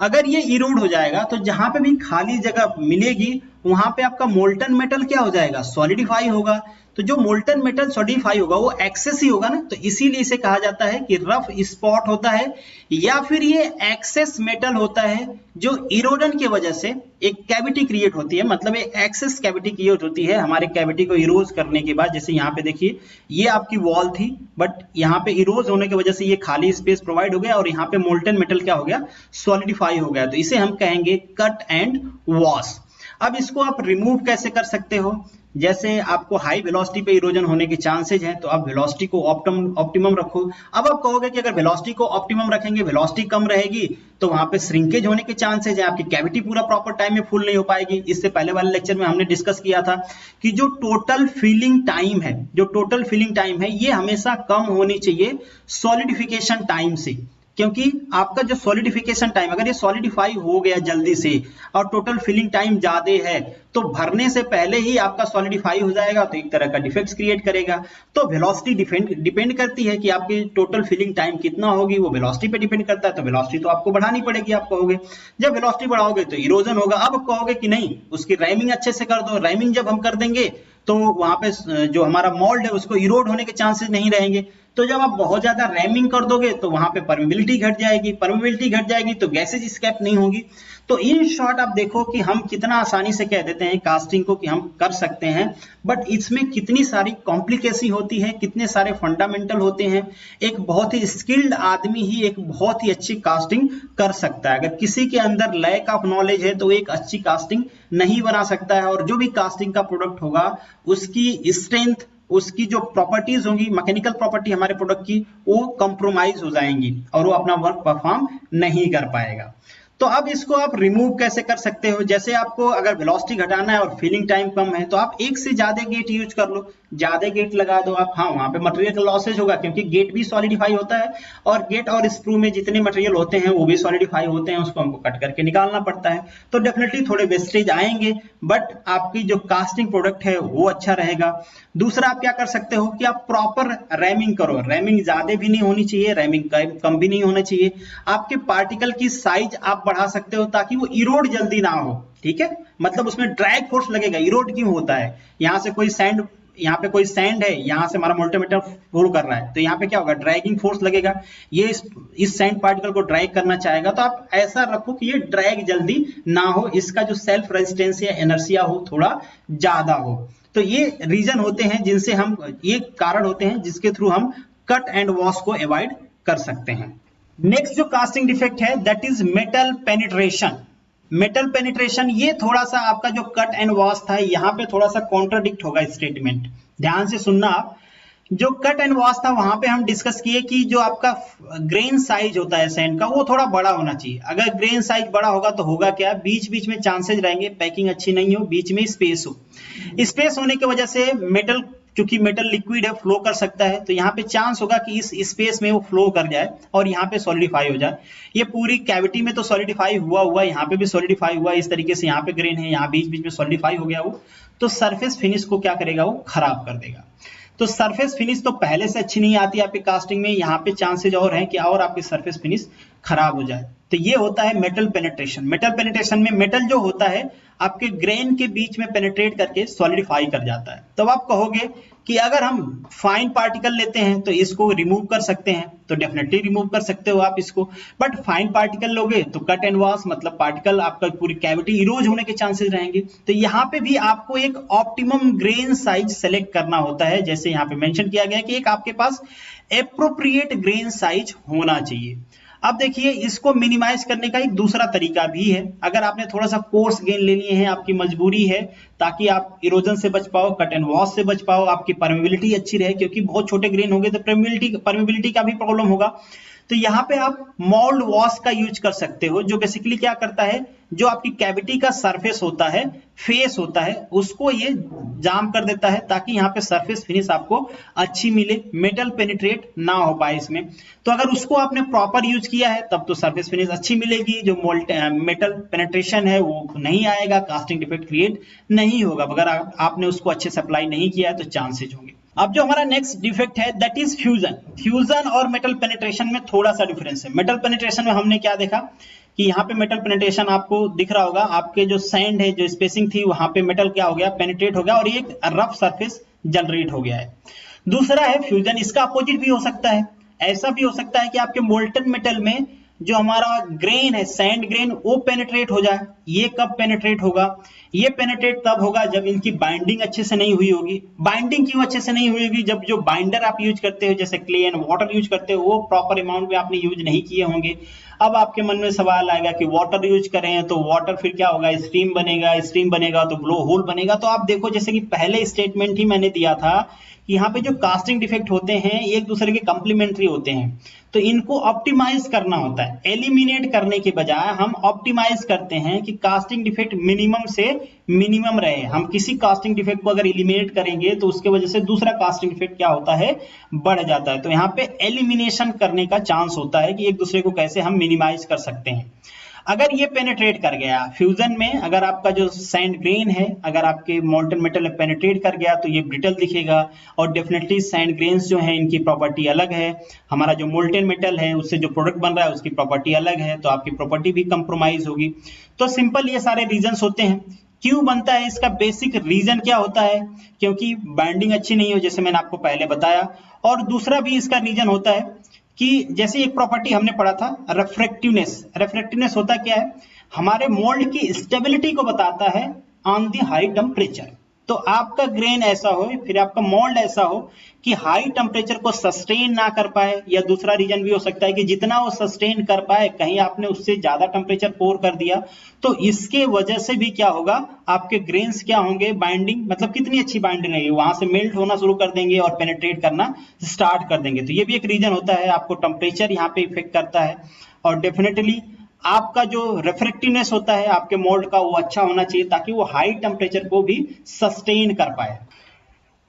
अगर ये इरोड हो जाएगा तो जहां पे भी खाली जगह मिलेगी वहां पे आपका मोल्टन मेटल क्या हो जाएगा, सॉलिडिफाई होगा। तो जो मोल्टन मेटल सॉलिडिफाई होगा वो एक्सेस ही होगा ना, तो इसीलिए इसे कहा जाता है कि रफ स्पॉट होता है, या फिर ये एक्सेस मेटल होता है जो इरोजन की वजह से एक कैविटी क्रिएट होती है, मतलब एक एक्सेस कैविटी क्रिएट होती है हमारे कैविटी को इरोज करने के बाद। जैसे यहाँ पे देखिए ये आपकी वॉल थी, बट यहाँ पे इरोज होने की वजह से ये खाली स्पेस प्रोवाइड हो गया और यहाँ पे मोल्टन मेटल क्या हो गया, सॉलिडिफाई हो गया। तो इसे हम कहेंगे कट एंड वॉश। अब इसको आप रिमूव कैसे कर सकते हो, जैसे आपको हाई वेलोसिटी पे इरोजन होने के चांसेस हैं तो आप वेलोसिटी को ऑप्टिमम रखो। अब आप कहोगे कि अगर वेलोसिटी को ऑप्टिमम रखेंगे, वेलोसिटी कम रहेगी तो वहां पे श्रिंकेज होने के चांसेस है, आपकी कैविटी पूरा प्रॉपर टाइम में फुल नहीं हो पाएगी। इससे पहले वाले लेक्चर में हमने डिस्कस किया था कि जो टोटल फिलिंग टाइम है ये हमेशा कम होनी चाहिए सॉलिडिफिकेशन टाइम से, क्योंकि आपका जो सॉलिडिफिकेशन टाइम, अगर ये सॉलिडिफाई हो गया जल्दी से और टोटल फिलिंग टाइम ज्यादा है तो भरने से पहले ही आपका सॉलिडिफाई हो जाएगा, तो एक तरह का डिफेक्ट्स क्रिएट करेगा। तो वेलोसिटी डिपेंड करती है कि आपकी टोटल फिलिंग टाइम कितना होगी, वो वेलोसिटी पे डिपेंड करता है। तो वेलोसिटी तो आपको बढ़ानी पड़ेगी, आप कहोगे जब वेलोसिटी बढ़ाओगे तो इरोजन होगा। अब कहोगे कि नहीं उसकी रैमिंग अच्छे से कर दो, रैमिंग जब हम कर देंगे तो वहां पे जो हमारा मोल्ड है उसको इरोड होने के चांसेस नहीं रहेंगे। तो जब आप बहुत ज्यादा रैमिंग कर दोगे तो वहां पे परमिबिलिटी घट जाएगी तो गैसेज एस्केप नहीं होगी। तो इन शॉर्ट आप देखो कि हम कितना आसानी से कह देते हैं कास्टिंग को कि हम कर सकते हैं, बट इसमें कितनी सारी कॉम्प्लिकेसी होती है, कितने सारे फंडामेंटल होते हैं। एक बहुत ही स्किल्ड आदमी ही एक बहुत ही अच्छी कास्टिंग कर सकता है। अगर किसी के अंदर लैक ऑफ नॉलेज है तो एक अच्छी कास्टिंग नहीं बना सकता है, और जो भी कास्टिंग का प्रोडक्ट होगा उसकी स्ट्रेंथ, उसकी जो प्रॉपर्टीज होंगी, मैकेनिकल प्रॉपर्टी हमारे प्रोडक्ट की, वो कंप्रोमाइज हो जाएंगी और वो अपना वर्क परफॉर्म नहीं कर पाएगा। तो अब इसको आप रिमूव कैसे कर सकते हो, जैसे आपको अगर वेलोसिटी घटाना है और फिलिंग टाइम कम है तो आप एक से ज्यादा गेट यूज कर लो, ज्यादा गेट लगा दो आप। हाँ, वहां पे मटेरियल का लॉसेज होगा क्योंकि गेट भी सॉलिडिफाई होता है, और गेट और स्क्रू में जितने मटेरियल होते हैं वो भी सॉलिडिफाई होते हैं, उसको हमको कट करके निकालना पड़ता है। तो डेफिनेटली थोड़े वेस्टेज आएंगे, बट आपकी जो कास्टिंग प्रोडक्ट है वो अच्छा रहेगा। दूसरा आप क्या कर सकते हो कि आप प्रॉपर रैमिंग करो, रैमिंग ज्यादा भी नहीं होनी चाहिए, रैमिंग कम भी नहीं होना चाहिए। आपके पार्टिकल की साइज आप बढ़ा सकते हो ताकि वो इरोड जल्दी ना हो, ठीक है, मतलब उसमें ड्रैग फोर्स लगेगा। इरोड क्यों होता है, यहाँ से कोई सैंड, यहाँ पे कोई सैंड है, यहाँ से हमारा मोल्टीमीटर फ्लो कर रहा है तो यहाँ पे क्या होगा, ड्रैगिंग फोर्स लगेगा, ये इस सैंड पार्टिकल को ड्रैग करना चाहेगा। तो आप ऐसा रखो कि ये ड्रैग जल्दी ना हो, इसका जो सेल्फ रेजिस्टेंस या इनर्शिया हो थोड़ा ज्यादा हो। तो ये रीजन होते हैं जिनसे हम, ये कारण होते हैं जिसके थ्रू हम कट एंड वॉश को अवॉइड कर सकते हैं। नेक्स्ट जो कास्टिंग डिफेक्ट है that is metal penetration. Metal penetration ये थोड़ा सा आपका जो कट एंड वॉश था यहाँ पे थोड़ा सा कॉन्ट्राडिक्ट होगा स्टेटमेंट, ध्यान से सुनना आप। जो कट एंड वॉश था वहां पे हम डिस्कस किए कि जो आपका ग्रेन साइज होता है सैंड का वो थोड़ा बड़ा होना चाहिए। अगर ग्रेन साइज बड़ा होगा तो होगा क्या, बीच बीच में चांसेस रहेंगे पैकिंग अच्छी नहीं हो, बीच में स्पेस हो, स्पेस होने की वजह से मेटल, क्योंकि मेटल लिक्विड है फ्लो कर सकता है, तो यहाँ पे चांस होगा कि इस स्पेस में वो फ्लो कर जाए और यहाँ पे सॉलिडिफाई हो जाए। ये पूरी कैविटी में तो सॉलिडिफाई हुआ, यहाँ पे भी सॉलिडिफाई हुआ, इस तरीके से यहाँ पे ग्रेन है, यहाँ बीच बीच में सॉलिडिफाई हो गया वो, तो सरफेस फिनिश को क्या करेगा, वो खराब कर देगा। तो सरफेस फिनिश तो पहले से अच्छी नहीं आती आपकी कास्टिंग में, यहाँ पे चांसेज और हैं कि और आपकी सरफेस फिनिश खराब हो जाए। तो ये होता है मेटल पेनिट्रेशन। मेटल पेनिट्रेशन में मेटल जो होता है आपके ग्रेन के बीच में पेनिट्रेट करके सॉलिडिफाई कर जाता है। तो आप कहोगे कि अगर हम फाइन पार्टिकल लेते हैं तो इसको रिमूव कर सकते हैं, तो डेफिनेटली रिमूव कर सकते हो आप इसको, बट फाइन पार्टिकल लोगे तो कट एंड वॉश, मतलब पार्टिकल आपका पूरी कैविटी इरोज होने के चांसेस रहेंगे। तो यहाँ पे भी आपको एक ऑप्टिमम ग्रेन साइज सेलेक्ट करना होता है, जैसे यहाँ पे मेंशन किया गया है कि एक आपके पास एप्रोप्रिएट ग्रेन साइज होना चाहिए। अब देखिए इसको मिनिमाइज करने का एक दूसरा तरीका भी है। अगर आपने थोड़ा सा कोर्स गेन ले लिए हैं, आपकी मजबूरी है, ताकि आप इरोजन से बच पाओ, कट एंड वॉश से बच पाओ, आपकी परमेबिलिटी अच्छी रहे, क्योंकि बहुत छोटे ग्रेन होंगे तो परमेबिलिटी का भी प्रॉब्लम होगा। तो यहाँ पे आप मोल्ड वॉश का यूज कर सकते हो, जो बेसिकली क्या करता है, जो आपकी कैविटी का सरफेस होता है, फेस होता है, उसको ये जाम कर देता है ताकि यहाँ पे सरफेस फिनिश आपको अच्छी मिले, मेटल पेनिट्रेट ना हो पाए इसमें। तो अगर उसको आपने प्रॉपर यूज किया है तब तो सरफेस फिनिश अच्छी मिलेगी, जो मेटल पेनिट्रेशन है वो नहीं आएगा, कास्टिंग डिफेक्ट क्रिएट नहीं होगा। अगर आपने उसको अच्छे से अप्लाई नहीं किया है तो चांसेज होंगे। अब जो हमारा नेक्स्ट डिफेक्ट है दैट इज फ्यूजन। फ्यूजन और मेटल पेनिट्रेशन में थोड़ा सा डिफरेंस है। मेटल पेनिट्रेशन में हमने क्या देखा कि यहाँ पे मेटल पेनिट्रेशन आपको दिख रहा होगा, आपके जो सैंड है, जो स्पेसिंग थी, वहां पे मेटल क्या हो गया, पेनिट्रेट हो गया और एक रफ सरफेस जनरेट हो गया है। दूसरा है फ्यूजन, इसका अपोजिट भी हो सकता है। ऐसा भी हो सकता है कि आपके मोल्टन मेटल में जो हमारा ग्रेन है, सैंड ग्रेन, वो पेनिट्रेट हो जाए। ये कब पेनिट्रेट होगा? ये पेनिट्रेट तब होगा जब इनकी बाइंडिंग अच्छे से नहीं हुई होगी। बाइंडिंग क्यों अच्छे से नहीं हुई होगी? जब जो बाइंडर आप यूज करते हो, जैसे क्ले एंड वाटर यूज करते हो, वो प्रॉपर अमाउंट में आपने यूज नहीं किए होंगे। अब आपके मन में सवाल आएगा कि वाटर यूज करें तो वाटर फिर क्या होगा, स्ट्रीम बनेगा, स्ट्रीम बनेगा तो ब्लो होल बनेगा। तो आप देखो, जैसे कि पहले स्टेटमेंट ही मैंने दिया था कि यहाँ पे जो कास्टिंग डिफेक्ट होते हैं एक दूसरे के कंप्लीमेंट्री होते हैं, तो इनको ऑप्टिमाइज करना होता है। एलिमिनेट करने के बजाय हम ऑप्टिमाइज करते हैं कि कास्टिंग डिफेक्ट मिनिमम से मिनिमम रहे। हम किसी कास्टिंग डिफेक्ट को अगर एलिमिनेट करेंगे तो उसके वजह से दूसरा कास्टिंग डिफेक्ट क्या होता है, बढ़ जाता है। तो यहाँ पे एलिमिनेशन करने का चांस होता है कि एक दूसरे को कैसे हम मिनिमाइज कर सकते हैं। अगर ये पेनिट्रेट कर गया फ्यूजन में, अगर आपका जो सैंड ग्रेन है, अगर आपके मोल्टन मेटल में पेनिट्रेट कर गया तो ये ब्रिटल दिखेगा। और डेफिनेटली सैंड ग्रेन्स जो हैं इनकी प्रॉपर्टी अलग है, हमारा जो मोल्टन मेटल है उससे जो प्रोडक्ट बन रहा है उसकी प्रॉपर्टी अलग है, तो आपकी प्रॉपर्टी भी कंप्रोमाइज होगी। तो सिंपल ये सारे रीजंस होते हैं। क्यों बनता है, इसका बेसिक रीजन क्या होता है? क्योंकि बाइंडिंग अच्छी नहीं हो, जैसे मैंने आपको पहले बताया। और दूसरा भी इसका रीजन होता है कि जैसे एक प्रॉपर्टी हमने पढ़ा था रिफ्रैक्टिवनेस। रिफ्रैक्टिवनेस होता क्या है? हमारे मोल्ड की स्टेबिलिटी को बताता है ऑन द हाई टेम्परेचर। तो आपका ग्रेन ऐसा हो, फिर आपका मोल्ड ऐसा हो कि हाई टेम्परेचर को सस्टेन ना कर पाए, या दूसरा रीजन भी हो सकता है कि जितना वो सस्टेन कर पाए कहीं आपने उससे ज्यादा टेम्परेचर पोर कर दिया, तो इसके वजह से भी क्या होगा, आपके ग्रेन्स क्या होंगे, बाइंडिंग मतलब कितनी अच्छी बाइंडिंग रहेगी, वहां से मेल्ट होना शुरू कर देंगे और पेनिट्रेट करना स्टार्ट कर देंगे। तो ये भी एक रीजन होता है, आपको टेम्परेचर यहाँ पे इफेक्ट करता है। और डेफिनेटली आपका जो रिफ्रैक्टिवनेस होता है आपके मोल्ड का, वो अच्छा होना चाहिए ताकि वो हाई टेम्परेचर को भी सस्टेन कर पाए।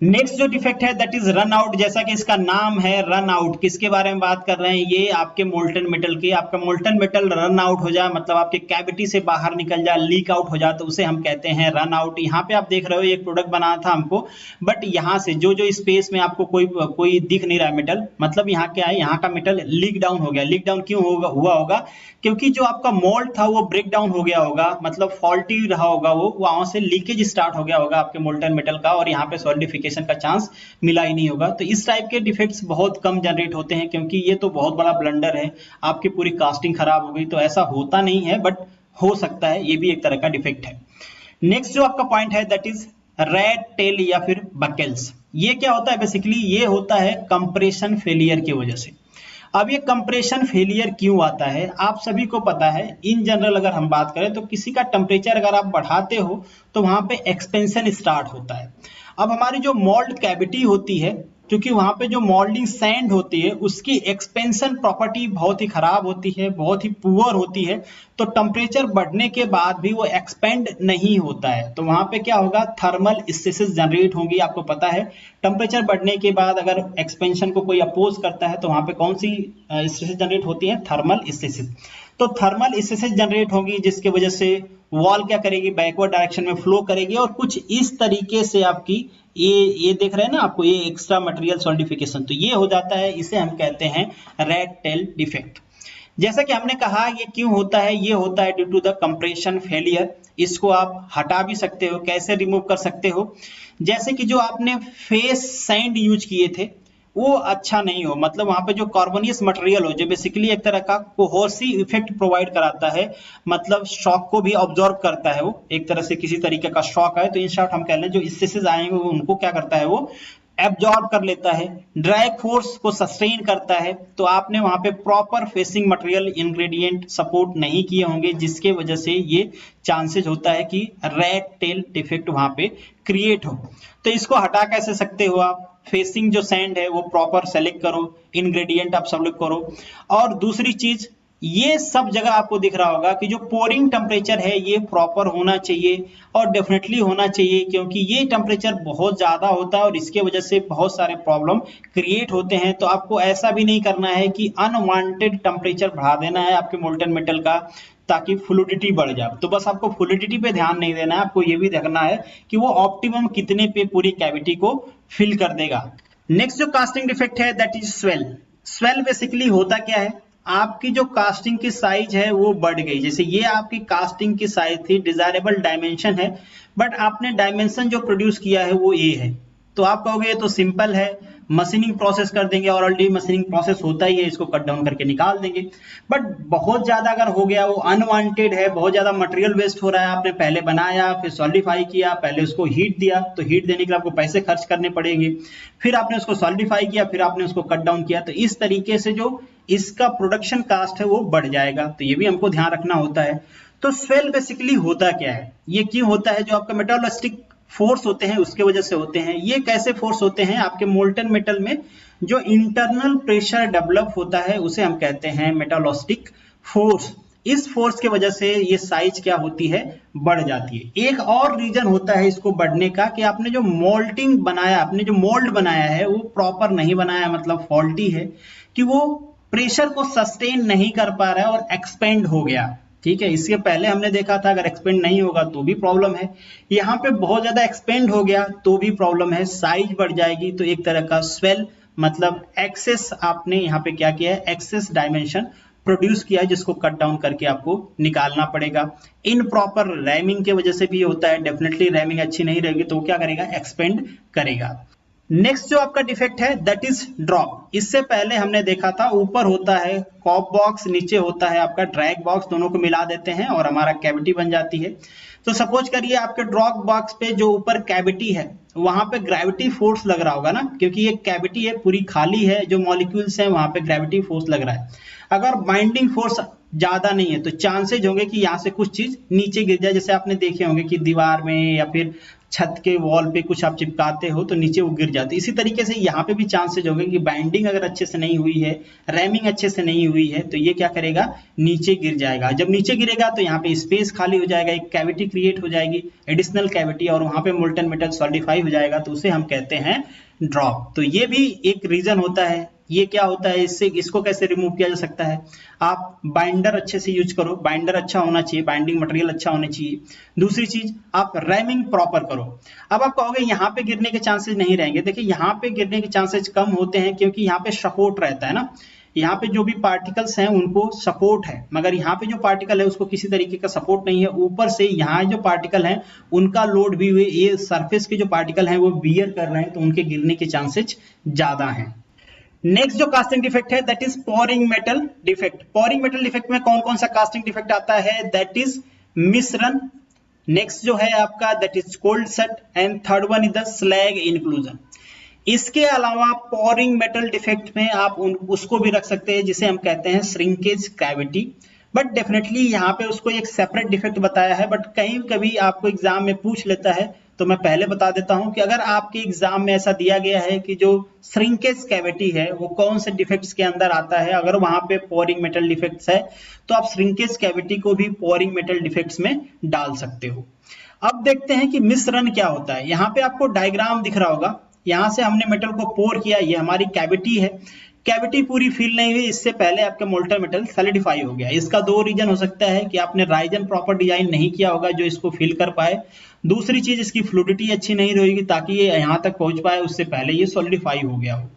नेक्स्ट जो डिफेक्ट है दैट इज रन आउट। जैसा कि इसका नाम है रन आउट, किसके बारे में बात कर रहे हैं, ये आपके मोल्टन मेटल के। आपका मोल्टन मेटल रन आउट हो जाए, मतलब आपके कैविटी से बाहर निकल जाए, लीक आउट हो जाए, तो उसे हम कहते हैं रन आउट। यहाँ पे आप देख रहे हो एक प्रोडक्ट बना था हमको, बट यहाँ से जो जो स्पेस में आपको कोई दिख नहीं रहा है मेटल, मतलब यहाँ क्या है, यहाँ का मेटल लीक डाउन हो गया। लीक डाउन क्यों हुआ होगा? क्योंकि जो आपका मोल्ड था वो ब्रेक डाउन हो गया होगा, मतलब फॉल्टी रहा होगा, वो वहां से लीकेज स्टार्ट हो गया होगा आपके मोल्टन मेटल का, और यहाँ पे सॉलिडिफिकेशन का चांस मिला ही नहीं होगा। तो इस टाइप के डिफेक्ट्स बहुत कम जनरेट होते हैं, क्योंकि ये तो बहुत बड़ा ब्लंडर है, आपकी पूरी कास्टिंग खराब हो गई। तो ऐसा होता नहीं है, बट हो सकता है, ये भी एक तरह का डिफेक्ट है। नेक्स्ट जो आपका पॉइंट है दैट इज रैट टेल या फिर बकेल्स। ये क्या होता है बेसिकली? ये होता है कंप्रेशन फेलियर की वजह से। अब ये कंप्रेशन फेलियर क्यों आता है, आप सभी को पता है। इन जनरल अगर हम बात करें तो किसी का टेम्परेचर अगर आप बढ़ाते हो तो वहां पे एक्सपेंशन स्टार्ट होता है। अब हमारी जो मोल्ड कैविटी होती है, क्योंकि वहां पे जो मोल्डिंग सैंड होती है उसकी एक्सपेंशन प्रॉपर्टी बहुत ही खराब होती है, बहुत ही पुअर होती है, तो टेम्परेचर बढ़ने के बाद भी वो एक्सपेंड नहीं होता है। तो वहां पे क्या होगा, थर्मल स्टेसिस जनरेट होंगी। आपको पता है टेम्परेचर बढ़ने के बाद अगर एक्सपेंशन को कोई अपोज करता है तो वहां पे कौन सी स्टेसिस जनरेट होती है, थर्मल स्टेसिस। तो थर्मल स्टेसिस जनरेट होगी, जिसकी वजह से वॉल क्या करेगी, बैकवर्ड डायरेक्शन में फ्लो करेगी, और कुछ इस तरीके से आपकी ये देख रहे हैं ना आपको, ये एक्स्ट्रा मटेरियल सॉलिडिफिकेशन, तो ये हो जाता है। इसे हम कहते हैं रैट टेल डिफेक्ट। जैसा कि हमने कहा ये क्यों होता है, ये होता है due to the compression failure. इसको आप हटा भी सकते हो, कैसे रिमूव कर सकते हो? जैसे कि जो आपने फेस सैंड यूज किए थे वो अच्छा नहीं हो, मतलब वहां पे जो कार्बोनियस मटेरियल हो, जो बेसिकली एक तरह का कोहोसिव इफेक्ट प्रोवाइड कराता है, मतलब शॉक को भी ऑब्जॉर्व करता है, वो एक तरह से किसी तरीके का शॉक आए तो इन शॉर्ट हम कह लें जो स्टेसिस आएंगे उनको क्या करता है, वो एब्जॉर्ब कर लेता है, ड्रैग फोर्स को सस्टेन करता है। तो आपने वहां पे proper facing material ingredient support नहीं किए होंगे, जिसके वजह से ये चांसेस होता है कि रैट टेल डिफेक्ट वहां पे क्रिएट हो। तो इसको हटा कैसे सकते हो आप? फेसिंग जो सैंड है वो प्रॉपर सेलेक्ट करो, इंग्रेडिएंट आप सेलेक्ट करो। और दूसरी चीज, ये सब जगह आपको दिख रहा होगा कि जो पोरिंग टेम्परेचर है ये प्रॉपर होना चाहिए, और डेफिनेटली होना चाहिए, क्योंकि ये टेम्परेचर बहुत ज्यादा होता है और इसके वजह से बहुत सारे प्रॉब्लम क्रिएट होते हैं। तो आपको ऐसा भी नहीं करना है कि अनवांटेड टेम्परेचर बढ़ा देना है आपके मोल्टन मेटल का, ताकि फ्लूइडिटी बढ़ जाए। तो बस आपको फ्लूइडिटी पे ध्यान नहीं देना है, आपको ये भी देखना है कि वो ऑप्टिमम कितने पे पूरी कैविटी को फिल कर देगा। नेक्स्ट जो कास्टिंग डिफेक्ट है that is swell. Swell basically होता क्या है, आपकी जो कास्टिंग की साइज है वो बढ़ गई। जैसे ये आपकी कास्टिंग की साइज थी, डिजायरेबल डायमेंशन है, बट आपने डायमेंशन जो प्रोड्यूस किया है वो ए है। तो आप कहोगे ये तो सिंपल है, मशीनिंग प्रोसेस कर देंगे, और ऑलरेडी मशीनिंग प्रोसेस होता ही है, इसको कट डाउन करके निकाल देंगे। बट बहुत ज्यादा अगर हो गया, वो अनवांटेड है, बहुत ज्यादा मटेरियल वेस्ट हो रहा है, आपने पहले बनाया फिर सॉलिडिफाई किया, पहले उसको हीट दिया, तो हीट देने के लिए आपको पैसे खर्च करने पड़ेंगे, फिर आपने उसको सॉलिडिफाई किया, फिर आपने उसको कट डाउन किया, तो इस तरीके से जो इसका प्रोडक्शन कास्ट है वो बढ़ जाएगा। तो ये भी हमको ध्यान रखना होता है। तो स्वेल बेसिकली होता क्या है, ये क्यों होता है, जो आपका मेटालिस्टिक फोर्स होते हैं उसके वजह से होते हैं। ये कैसे फोर्स होते हैं, आपके मोल्टन मेटल में जो इंटरनल प्रेशर डेवलप होता है उसे हम कहते हैं मेटालिस्टिक फोर्स। इस फोर्स के वजह से ये साइज क्या होती है, बढ़ जाती है। एक और रीजन होता है इसको बढ़ने का कि आपने जो मोल्डिंग बनाया, आपने जो मोल्ड बनाया है वो प्रॉपर नहीं बनाया, मतलब फॉल्टी है, कि वो प्रेशर को सस्टेन नहीं कर पा रहा है और एक्सपेंड हो गया। ठीक है, इसके पहले हमने देखा था अगर एक्सपेंड नहीं होगा तो भी प्रॉब्लम है, यहाँ पे बहुत ज्यादा एक्सपेंड हो गया तो भी प्रॉब्लम है, साइज बढ़ जाएगी। तो एक तरह का स्वेल मतलब एक्सेस, आपने यहाँ पे क्या किया है, एक्सेस डायमेंशन प्रोड्यूस किया है, जिसको कट डाउन करके आपको निकालना पड़ेगा। इन प्रॉपर रैमिंग के वजह से भी होता है, डेफिनेटली रैमिंग अच्छी नहीं रहेगी तो क्या करेगा, एक्सपेंड करेगा। नेक्स्ट जो आपका डिफेक्ट है दैट इज ड्रॉप। इससे पहले हमने देखा था ऊपर होता है कॉप बॉक्स, नीचे होता है आपका ड्रैग बॉक्स, दोनों को मिला देते हैं और हमारा कैविटी बन जाती है। तो सपोज करिए आपके ड्रॉप बॉक्स पे जो ऊपर कैविटी है वहां पे ग्रेविटी फोर्स लग रहा होगा ना, क्योंकि ये कैविटी है पूरी खाली है, जो मॉलिक्यूल्स हैं वहां पे ग्रेविटी फोर्स लग रहा है। अगर बाइंडिंग फोर्स ज्यादा नहीं है तो चांसेज होंगे कि यहाँ से कुछ चीज नीचे गिर जाए। जैसे आपने देखे होंगे कि दीवार में या फिर छत के वॉल पे कुछ आप चिपकाते हो तो नीचे वो गिर जाते। इसी तरीके से यहाँ पे भी चांसेज होंगे कि बाइंडिंग अगर अच्छे से नहीं हुई है, रैमिंग अच्छे से नहीं हुई है, तो ये क्या करेगा, नीचे गिर जाएगा। जब नीचे गिरेगा तो यहाँ पे स्पेस खाली हो जाएगा, एक कैविटी क्रिएट हो जाएगी, एडिशनल कैविटी, और वहां पे मोल्टन मेटल सॉलिडिफाई हो जाएगा, तो उसे हम कहते हैं ड्रॉप। तो ये भी एक रीजन होता है। ये क्या होता है, इससे इसको कैसे रिमूव किया जा सकता है, आप बाइंडर अच्छे से यूज करो, बाइंडर अच्छा होना चाहिए, बाइंडिंग मटेरियल अच्छा होना चाहिए। दूसरी चीज, आप रैमिंग प्रॉपर करो। अब आप कहोगे यहाँ पे गिरने के चांसेस नहीं रहेंगे, देखिए यहाँ पे गिरने के चांसेस कम होते हैं क्योंकि यहाँ पे सपोर्ट रहता है ना, यहाँ पे जो भी पार्टिकल्स हैं उनको सपोर्ट है, मगर यहाँ पे जो पार्टिकल है उसको किसी तरीके का सपोर्ट नहीं है। ऊपर से यहाँ जो पार्टिकल हैं उनका लोड भी हुए, ये सरफेस के जो पार्टिकल हैं वो बियर कर रहे हैं, तो उनके गिरने के चांसेस ज्यादा हैं। नेक्स्ट जो कास्टिंग डिफेक्ट है that is pouring metal defect. Pouring metal defect में कौन कौन सा कास्टिंग डिफेक्ट आता है, दैट इज मिश्रण। नेक्स्ट जो है आपका that is cold set, and third one is the slag inclusion. इसके अलावा पोरिंग मेटल डिफेक्ट में आप उसको भी रख सकते हैं जिसे हम कहते हैं श्रिंकेज कैविटी, बट डेफिनेटली यहाँ पे उसको एक सेपरेट डिफेक्ट बताया है। बट कहीं कभी आपको एग्जाम में पूछ लेता है तो मैं पहले बता देता हूं कि अगर आपके एग्जाम में ऐसा दिया गया है कि जो श्रिंकेज कैविटी है वो कौन से डिफेक्ट्स के अंदर आता है, अगर वहां पे पोरिंग मेटल डिफेक्ट्स है तो आप श्रिंकेज कैविटी को भी पोरिंग मेटल डिफेक्ट्स में डाल सकते हो। अब देखते हैं कि मिश्रण क्या होता है। यहाँ पे आपको डायग्राम दिख रहा होगा, यहाँ से हमने मेटल को पोर किया, ये हमारी कैविटी है, कैविटी पूरी फिल नहीं हुई, इससे पहले आपका मोल्टन मेटल सॉलिडिफाई हो गया। इसका दो रीजन हो सकता है कि आपने राइजन प्रॉपर डिजाइन नहीं किया होगा जो इसको फिल कर पाए, दूसरी चीज इसकी फ्लूइडिटी अच्छी नहीं रहेगी ताकि ये यहाँ तक पहुंच पाए, उससे पहले ये सॉलिडिफाई हो गया हो।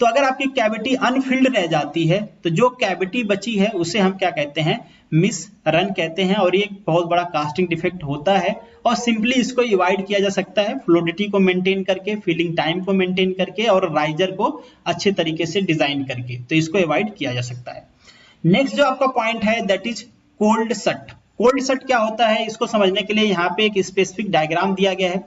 तो अगर आपकी कैविटी अनफिल्ड रह जाती है तो जो कैविटी बची है उसे हम क्या कहते हैं, मिश्रण कहते हैं, और ये एक बहुत बड़ा कास्टिंग डिफेक्ट होता है। और सिंपली इसको अवॉइड किया जा सकता है फ्लूइडिटी को मेंटेन करके, फिलिंग टाइम को मेंटेन करके, और राइजर को अच्छे तरीके से डिजाइन करके, तो इसको अवॉइड किया जा सकता है। नेक्स्ट जो आपका पॉइंट है दैट इज कोल्ड सट। कोल्ड सट क्या होता है, इसको समझने के लिए यहाँ पे एक स्पेसिफिक डायग्राम दिया गया है।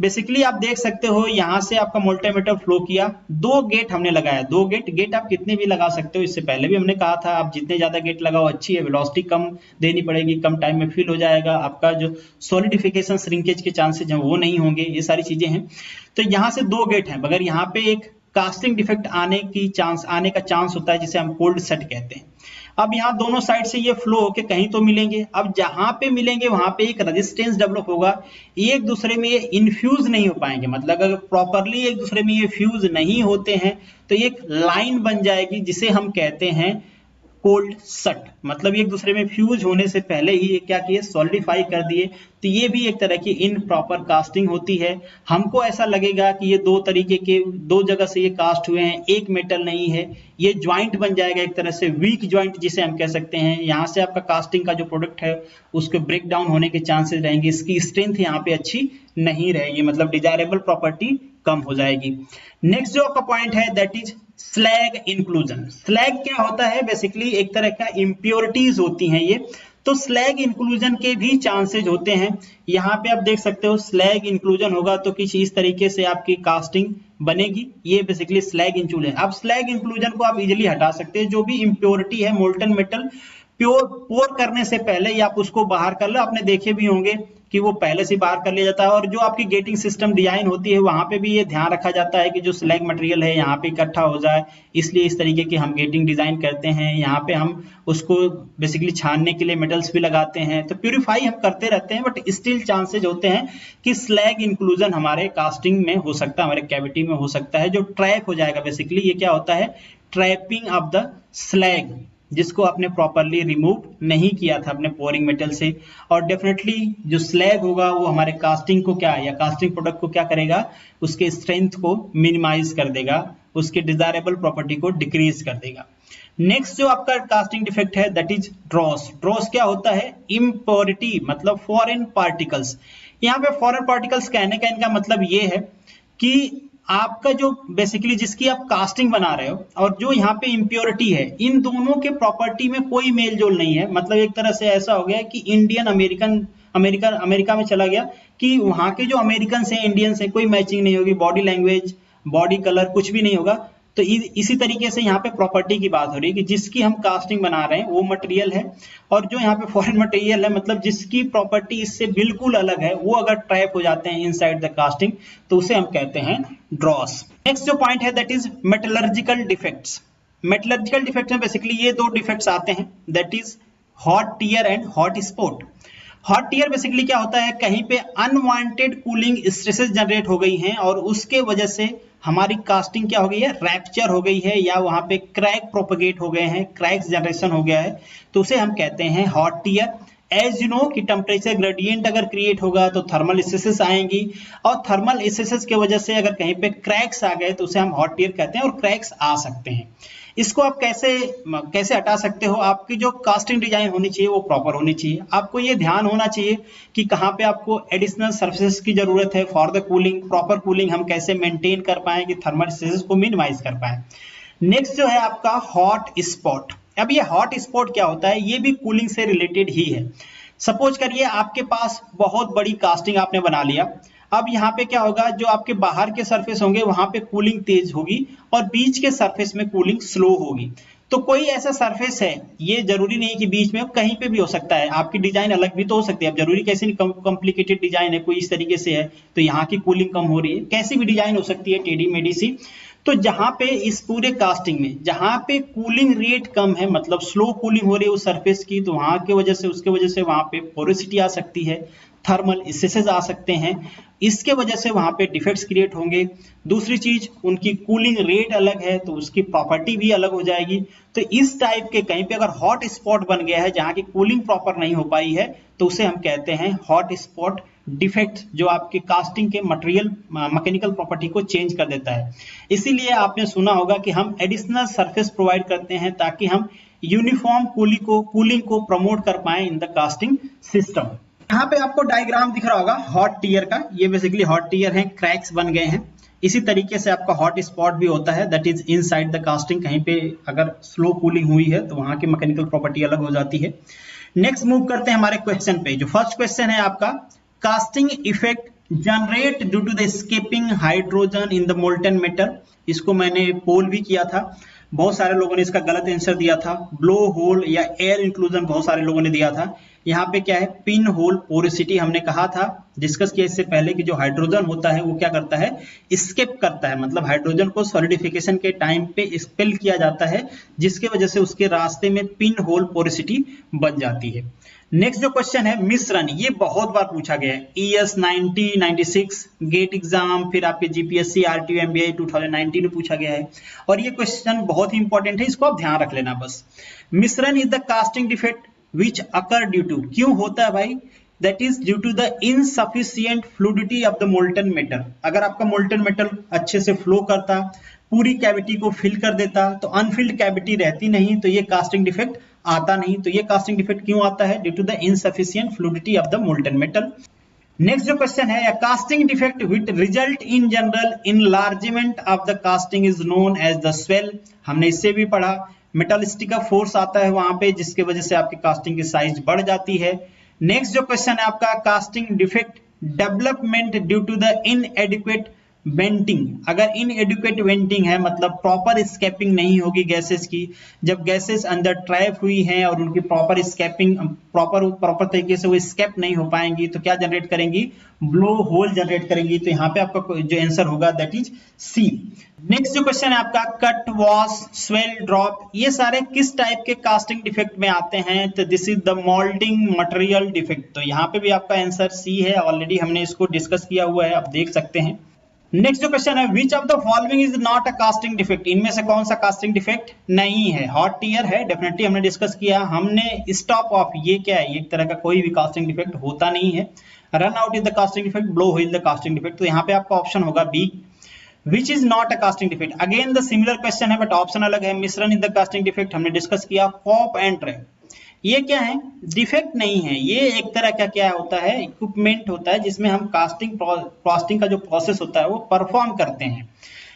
बेसिकली आप देख सकते हो यहाँ से आपका मोल्टन मेटल फ्लो किया, दो गेट हमने लगाया, दो गेट आप कितने भी लगा सकते हो, इससे पहले भी हमने कहा था आप जितने ज्यादा गेट लगाओ अच्छी है, वेलोसिटी कम देनी पड़ेगी, कम टाइम में फिल हो जाएगा, आपका जो सॉलिडिफिकेशन श्रिंकेज के चांसेज हैं वो नहीं होंगे, ये सारी चीजें हैं। तो यहाँ से दो गेट हैं, मगर यहाँ पे एक कास्टिंग डिफेक्ट आने का चांस होता है जिसे हम कोल्ड सेट कहते हैं। अब यहाँ दोनों साइड से ये फ्लो होके कहीं तो मिलेंगे, अब जहां पे मिलेंगे वहां पे एक रेजिस्टेंस डेवलप होगा, एक दूसरे में ये इन्फ्यूज नहीं हो पाएंगे, मतलब अगर प्रॉपरली एक दूसरे में ये फ्यूज नहीं होते हैं तो एक लाइन बन जाएगी जिसे हम कहते हैं कोल्ड सट, मतलब एक दूसरे में फ्यूज होने से पहले ही ये क्या किए, सॉलिडिफाई कर दिए। तो ये भी एक तरह की इनप्रॉपर कास्टिंग होती है। हमको ऐसा लगेगा कि ये दो तरीके के, दो जगह से ये कास्ट हुए हैं, एक मेटल नहीं है, ये ज्वाइंट बन जाएगा एक तरह से, वीक ज्वाइंट जिसे हम कह सकते हैं। यहाँ से आपका कास्टिंग का जो प्रोडक्ट है उसके ब्रेक डाउन होने के चांसेस रहेंगे, इसकी स्ट्रेंथ यहाँ पे अच्छी नहीं रहेगी, मतलब डिजायरेबल प्रॉपर्टी कम हो जाएगी। नेक्स्ट जो आपका पॉइंट है that is slag inclusion. Slag क्या होता है, बेसिकली एक तरह का इम्प्योरिटीज होती हैं ये, तो स्लैग इंक्लूजन के भी चांसेस होते हैं। यहाँ पे आप देख सकते हो स्लैग इंक्लूजन होगा तो कुछ इस तरीके से आपकी कास्टिंग बनेगी, ये बेसिकली स्लैग इंक्लूजन। अब स्लैग इंक्लूजन को आप इजीली हटा सकते हैं, जो भी इम्प्योरिटी है मोल्टन मेटल प्योर पोर करने से पहले ही आप उसको बाहर कर लो। आपने देखे भी होंगे कि वो पहले से बाहर कर लिया जाता है, और जो आपकी गेटिंग सिस्टम डिजाइन होती है वहां पे भी ये ध्यान रखा जाता है कि जो स्लैग मटेरियल है यहाँ पे इकट्ठा हो जाए, इसलिए इस तरीके की हम गेटिंग डिजाइन करते हैं। यहाँ पे हम उसको बेसिकली छानने के लिए मेटल्स भी लगाते हैं, तो प्यूरिफाई हम करते रहते हैं, बट स्टिल चांसेज होते हैं कि स्लैग इंक्लूजन हमारे कास्टिंग में हो सकता है, हमारे कैविटी में हो सकता है, जो ट्रैप हो जाएगा। बेसिकली ये क्या होता है, ट्रैपिंग ऑफ द स्लैग, जिसको आपने प्रॉपरली रिमूव नहीं किया था अपने पोरिंग मेटल से। और डेफिनेटली जो स्लैग होगा वो हमारे कास्टिंग को क्या, या कास्टिंग प्रोडक्ट को क्या करेगा, उसके स्ट्रेंथ को मिनिमाइज कर देगा, उसके डिजायरेबल प्रॉपर्टी को डिक्रीज कर देगा। नेक्स्ट जो आपका कास्टिंग डिफेक्ट है दैट इज ड्रॉस। ड्रॉस क्या होता है, इम्प्योरिटी, मतलब फॉरेन पार्टिकल्स। यहाँ पे फॉरेन पार्टिकल्स कहने का इनका मतलब ये है कि आपका जो बेसिकली जिसकी आप कास्टिंग बना रहे हो और जो यहाँ पे इम्प्योरिटी है, इन दोनों के प्रॉपर्टी में कोई मेल जोल नहीं है। मतलब एक तरह से ऐसा हो गया कि इंडियन अमेरिका में चला गया कि वहाँ के जो अमेरिकन हैं, इंडियंस हैं, कोई मैचिंग नहीं होगी, बॉडी लैंग्वेज, बॉडी कलर कुछ भी नहीं होगा। तो इसी तरीके से यहाँ पे प्रॉपर्टी की बात हो रही है कि जिसकी हम कास्टिंग बना रहे हैं वो मटेरियल है, और जो यहाँ पे फॉरेन मटेरियल है, मतलब जिसकी प्रॉपर्टी इससे बिल्कुल अलग है, वो अगर ट्रैप हो जाते हैं इनसाइड द कास्टिंग तो उसे हम कहते हैं ड्रॉस। नेक्स्ट जो पॉइंट है that is metallurgical defects. Metallurgical defects में बेसिकली ये दो डिफेक्ट्स आते हैं, that is hot tear and hot spot. Hot tear basically क्या होता है, कहीं पे अनवांटेड कूलिंग स्ट्रेसेस जनरेट हो गई हैं और उसके वजह से हमारी कास्टिंग क्या हो गई है, रैप्चर हो गई है, या वहां पे क्रैक प्रोपगेट हो गए हैं, क्रैक्स जनरेशन हो गया है, तो उसे हम कहते हैं hot tear. As you know कि टेम्परेचर ग्रेडियंट अगर क्रिएट होगा तो थर्मल स्ट्रेसेस आएंगी, और थर्मल स्ट्रेसेस की वजह से अगर कहीं पे क्रैक्स आ गए तो उसे हम हॉट टियर कहते हैं, और क्रैक्स आ सकते हैं। इसको आप कैसे हटा सकते हो, आपकी जो कास्टिंग डिजाइन होनी चाहिए वो प्रॉपर होनी चाहिए। आपको ये ध्यान होना चाहिए कि कहाँ पे आपको एडिशनल सर्फेसेस की जरूरत है for the cooling, proper cooling हम कैसे मेंटेन कर पाए कि थर्मल स्ट्रेसेस को मिनिमाइज कर पाए। नेक्स्ट जो है आपका हॉट स्पॉट। अब ये हॉट स्पॉट क्या होता है, ये भी कूलिंग से रिलेटेड ही है। सपोज करिए आपके पास बहुत बड़ी कास्टिंग आपने बना लिया, अब यहाँ पे क्या होगा, जो आपके बाहर के सरफेस होंगे वहां पे कूलिंग तेज होगी और बीच के सरफेस में कूलिंग स्लो होगी। तो कोई ऐसा सरफेस है, ये जरूरी नहीं कि बीच में, कहीं पे भी हो सकता है, आपकी डिजाइन अलग भी तो हो सकती है। अब जरूरी कैसे नहीं, कॉम्प्लिकेटेड डिजाइन है, कोई इस तरीके से है तो यहाँ की कूलिंग कम हो रही है, कैसी भी डिजाइन हो सकती है, टेढ़ी मेढ़ी सी। तो जहां पे इस पूरे कास्टिंग में जहां पे कूलिंग रेट कम है, मतलब स्लो कूलिंग हो रही है उस सरफेस की, तो वहां की वजह से, उसके वजह से वहां पे पोरोसिटी आ सकती है, थर्मल स्ट्रेसेस आ सकते हैं, इसके वजह से वहां पे डिफेक्ट्स क्रिएट होंगे। दूसरी चीज, उनकी कूलिंग रेट अलग है तो उसकी प्रॉपर्टी भी अलग हो जाएगी। तो इस टाइप के कहीं पे अगर हॉट स्पॉट बन गया है जहां की कूलिंग प्रॉपर नहीं हो पाई है तो उसे हम कहते हैं हॉट स्पॉट डिफेक्ट, जो आपके कास्टिंग के मटेरियल मैकेनिकल प्रॉपर्टी को चेंज कर देता है। इसीलिए आपने सुना होगा कि हम एडिशनल सरफेस प्रोवाइड करते हैं ताकि हम यूनिफॉर्म कूलिंग को प्रमोट कर पाए इन द कास्टिंग सिस्टम। यहाँ पे आपको डायग्राम दिख रहा होगा हॉट टियर का, ये बेसिकली हॉट टियर है, क्रैक्स बन गए हैं। इसी तरीके से आपका हॉट स्पॉट भी होता है, that is inside the casting, कहीं पे अगर स्लो कूलिंग हुई है तो वहां की मैकेनिकल प्रॉपर्टी अलग हो जाती है। नेक्स्ट मूव करते हैं हमारे क्वेश्चन पे। जो फर्स्ट क्वेश्चन है आपका, casting effect generate due to the escaping hydrogen in the molten metal. इसको मैंने पोल भी किया था, बहुत सारे लोगों ने इसका गलत आंसर दिया था, ब्लो होल या एयर इंक्लूजन बहुत सारे लोगों ने दिया था। यहाँ पे क्या है, पिन होल पोरोसिटी हमने कहा था, डिस्कस किया इससे पहले कि जो हाइड्रोजन होता है वो क्या करता है, स्केप करता है, मतलब हाइड्रोजन को सॉलिडिफिकेशन के टाइम पे एक्सपेल किया जाता है, जिसके वजह से उसके रास्ते में पिन होल पोरोसिटी बन जाती है। नेक्स्ट जो क्वेश्चन है मिश्रण, ये बहुत बार पूछा गया है, ES 90, 96 गेट एग्जाम, फिर आपके GPSC RTO MBA 2019 में पूछा गया है, और ये क्वेश्चन बहुत ही इंपॉर्टेंट है, इसको आप ध्यान रख लेना बस। Misrun is the casting defect which occur due to, क्यों होता है भाई, that is due to the insufficient fluidity of the molten metal. अगर आपका मोल्टन मेटल अच्छे से फ्लो करता, पूरी कैविटी को फिल कर देता, तो अनफिल्ड कैविटी रहती नहीं, तो ये कास्टिंग डिफेक्ट आता नहीं। तो ये कास्टिंग डिफेक्ट क्यों आता है, due to the insufficient fluidity of the molten metal. Next जो क्वेश्चन है, casting defect which result in general enlargement of the casting is known as the swell. हमने इससे भी पढ़ा, मेटलिस्टिक का फोर्स आता है वहां पे, जिसके वजह से आपकी कास्टिंग की साइज बढ़ जाती है। नेक्स्ट जो क्वेश्चन है आपका, casting defect development due to the inadequate venting. अगर इनएडिक्वेट वेंटिंग है, मतलब प्रॉपर स्केपिंग नहीं होगी गैसेस की, जब गैसेस अंदर ट्रैप हुई हैं और उनकी प्रॉपर स्केपिंग प्रॉपर तरीके से वो स्केप नहीं हो पाएंगी, तो क्या जनरेट करेंगी, ब्लो होल जनरेट करेंगी। तो यहाँ पे आपका जो आंसर होगा दैट इज सी। नेक्स्ट जो क्वेश्चन है आपका, कट, वॉश, स्वेल, ड्रॉप, ये सारे किस टाइप के कास्टिंग डिफेक्ट में आते हैं, तो this is the moulding material defect. तो यहाँ पे भी आपका आंसर सी है, ऑलरेडी हमने इसको डिस्कस किया हुआ है, आप देख सकते हैं। नेक्स्ट जो क्वेश्चन है, which of the following is not a casting defect, इनमें से कौन सा कास्टिंग डिफेक्ट नहीं है। हॉट टीयर है, डेफिनेटली हमने डिस्कस किया। हमने स्टॉप ऑफ, ये क्या है, ये एक तरह का कोई भी कास्टिंग डिफेक्ट होता नहीं है। Run out is the casting defect, blow is the casting defect. तो यहाँ पे आपका ऑप्शन होगा B, which is not a casting defect. Again the similar question है बट ऑप्शन अलग है। Misrun is the casting defect, हमने डिस्कस किया। कॉप एंड ट्रे, ये क्या है, डिफेक्ट नहीं है, ये एक तरह का क्या होता है, इक्विपमेंट होता है, जिसमें हम कास्टिंग का जो प्रोसेस होता है वो परफॉर्म करते हैं।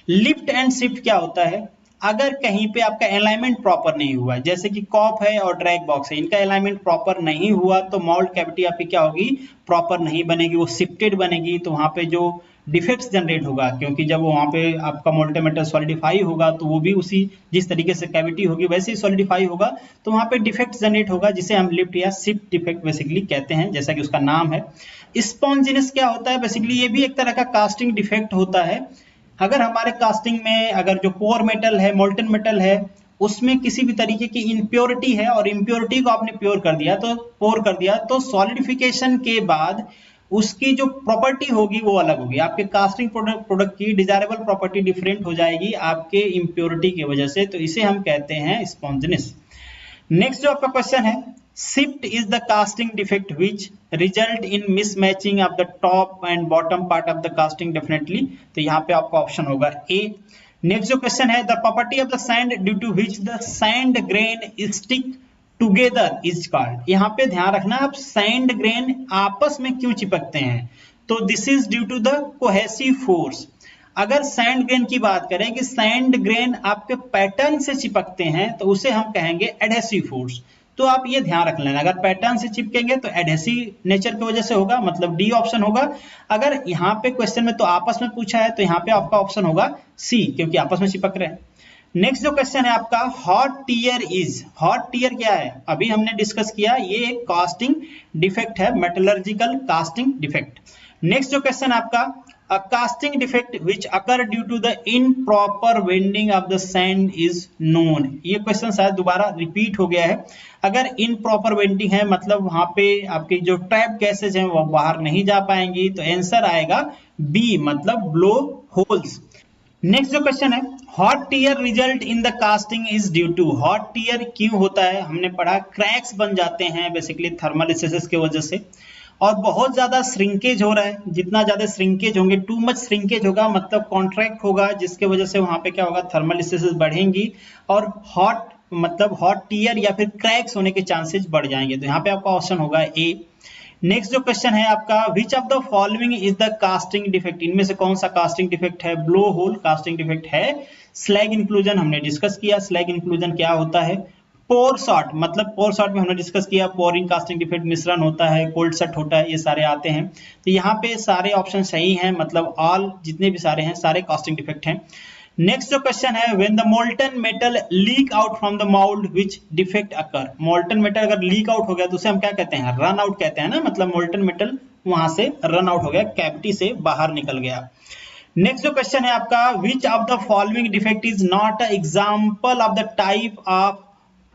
लिफ्ट एंड शिफ्ट क्या होता है, अगर कहीं पे आपका अलाइनमेंट प्रॉपर नहीं हुआ है, जैसे कि कॉप है और ड्रैग बॉक्स है, इनका अलाइनमेंट प्रॉपर नहीं हुआ, तो मोल्ड कैविटी आपकी क्या होगी, प्रॉपर नहीं बनेगी, वो शिफ्टेड बनेगी। तो वहां पे जो डिफेक्ट्स जनरेट होगा, क्योंकि जब वहां पे आपका मोल्टन मेटल सॉलिडिफाई होगा, तो वो भी उसी जिस तरीके से कैविटी होगी वैसे ही सॉलिडिफाई होगा, तो वहां पे डिफेक्ट जनरेट होगा, जिसे हम लिफ्ट या शिफ्ट डिफेक्ट बेसिकली कहते हैं, जैसा कि उसका नाम है। स्पॉन्जिनेस क्या होता है, बेसिकली ये भी एक तरह का कास्टिंग डिफेक्ट होता है। अगर हमारे कास्टिंग में अगर जो पोर मेटल है, मोल्टन मेटल है, उसमें किसी भी तरीके की इम्प्योरिटी है और इम्प्योरिटी को आपने प्योर कर दिया, तो पोर कर दिया, तो सॉलिडिफिकेशन के बाद उसकी जो प्रॉपर्टी होगी वो अलग होगी। आपके कास्टिंग प्रोडक्ट की डिजायरेबल प्रॉपर्टी डिफरेंट हो जाएगी आपके इम्प्योरिटी की वजह से, तो इसे हम कहते हैं स्पॉन्जिनेस। नेक्स्ट जो आपका क्वेश्चन है, shift is the casting defect which result in mismatching of the top and bottom part of the casting, definitely तो यहाँ पे आपका ऑप्शन होगा ए। नेक्स्ट जो क्वेश्चन है, the property of the sand due to which the sand grain stick together is called. यहाँ पे ध्यान रखना, आप सैंड ग्रेन आपस में क्यों चिपकते हैं, तो this is due to the cohesive force. अगर सैंड ग्रेन की बात करें कि सैंड ग्रेन आपके पैटर्न से चिपकते हैं, तो उसे हम कहेंगे एडहेसिव फोर्स। तो आप ये ध्यान रख लेना, अगर पैटर्न से चिपकेंगे तो एडहेसिव नेचर की वजह से होगा, मतलब डी ऑप्शन होगा। अगर यहाँ पे क्वेश्चन में तो आपस में पूछा है, तो यहाँ पे आपका ऑप्शन होगा सी, क्योंकि आपस में चिपक रहे हैं। नेक्स्ट जो क्वेश्चन है आपका, hot tear is, hot tear क्या है, अभी हमने डिस्कस किया, ये एक कास्टिंग डिफेक्ट है, मेटलर्जिकल कास्टिंग डिफेक्ट। नेक्स्ट जो क्वेश्चन आपका, a casting defect which occur due to the improper bending of the sand is known। ये क्वेश्चन शायद दोबारा रिपीट हो गया है। अगर improper bending है, मतलब वहां पे आपकी जो ट्रैप गैसेज हैं वो बाहर नहीं जा पाएंगी, तो आंसर आएगा बी, मतलब ब्लो होल्स। नेक्स्ट जो क्वेश्चन है, hot tear result in the casting is due to, hot tear क्यों होता है, हमने पढ़ा क्रैक्स बन जाते हैं बेसिकली थर्मल स्ट्रेसेस की वजह से, और बहुत ज्यादा श्रिंकेज हो रहा है। जितना ज्यादा श्रिंकेज होंगे, टू मच श्रिंकेज होगा, मतलब कॉन्ट्रैक्ट होगा, जिसके वजह से वहां पे क्या होगा, थर्मल स्ट्रेसेस बढ़ेंगी और हॉट मतलब हॉट टीयर या फिर क्रैक्स होने के चांसेस बढ़ जाएंगे। तो यहाँ पे आपका ऑप्शन होगा ए। नेक्स्ट जो क्वेश्चन है आपका, which of the following is the casting defect, इनमें से कौन सा कास्टिंग डिफेक्ट है, ब्लो होल कास्टिंग डिफेक्ट है। स्लैग इंक्लूजन हमने डिस्कस किया, स्लैग इंक्लूजन क्या होता है। पोर शॉट, मतलब पोर शॉट में हमने डिस्कस किया पोरिंग, कास्टिंग डिफेक्ट, मिश्रण होता है, कोल्ड शट होता है, ये सारे आते हैं। तो यहाँ पे सारे ऑप्शन सही हैं, मतलब ऑल जितने भी सारे हैं सारे कास्टिंग डिफेक्ट हैं। नेक्स्ट जो क्वेश्चन है, when the molten metal leak out from the mould which defect occur. Molten metal अगर लीक आउट हो गया तो उसे हम क्या कहते हैं, रन आउट कहते हैं ना, मतलब मोल्टन मेटल वहां से रन आउट हो गया, कैविटी से बाहर निकल गया। नेक्स्ट जो क्वेश्चन है आपका, which of the following defect is not a example of the type of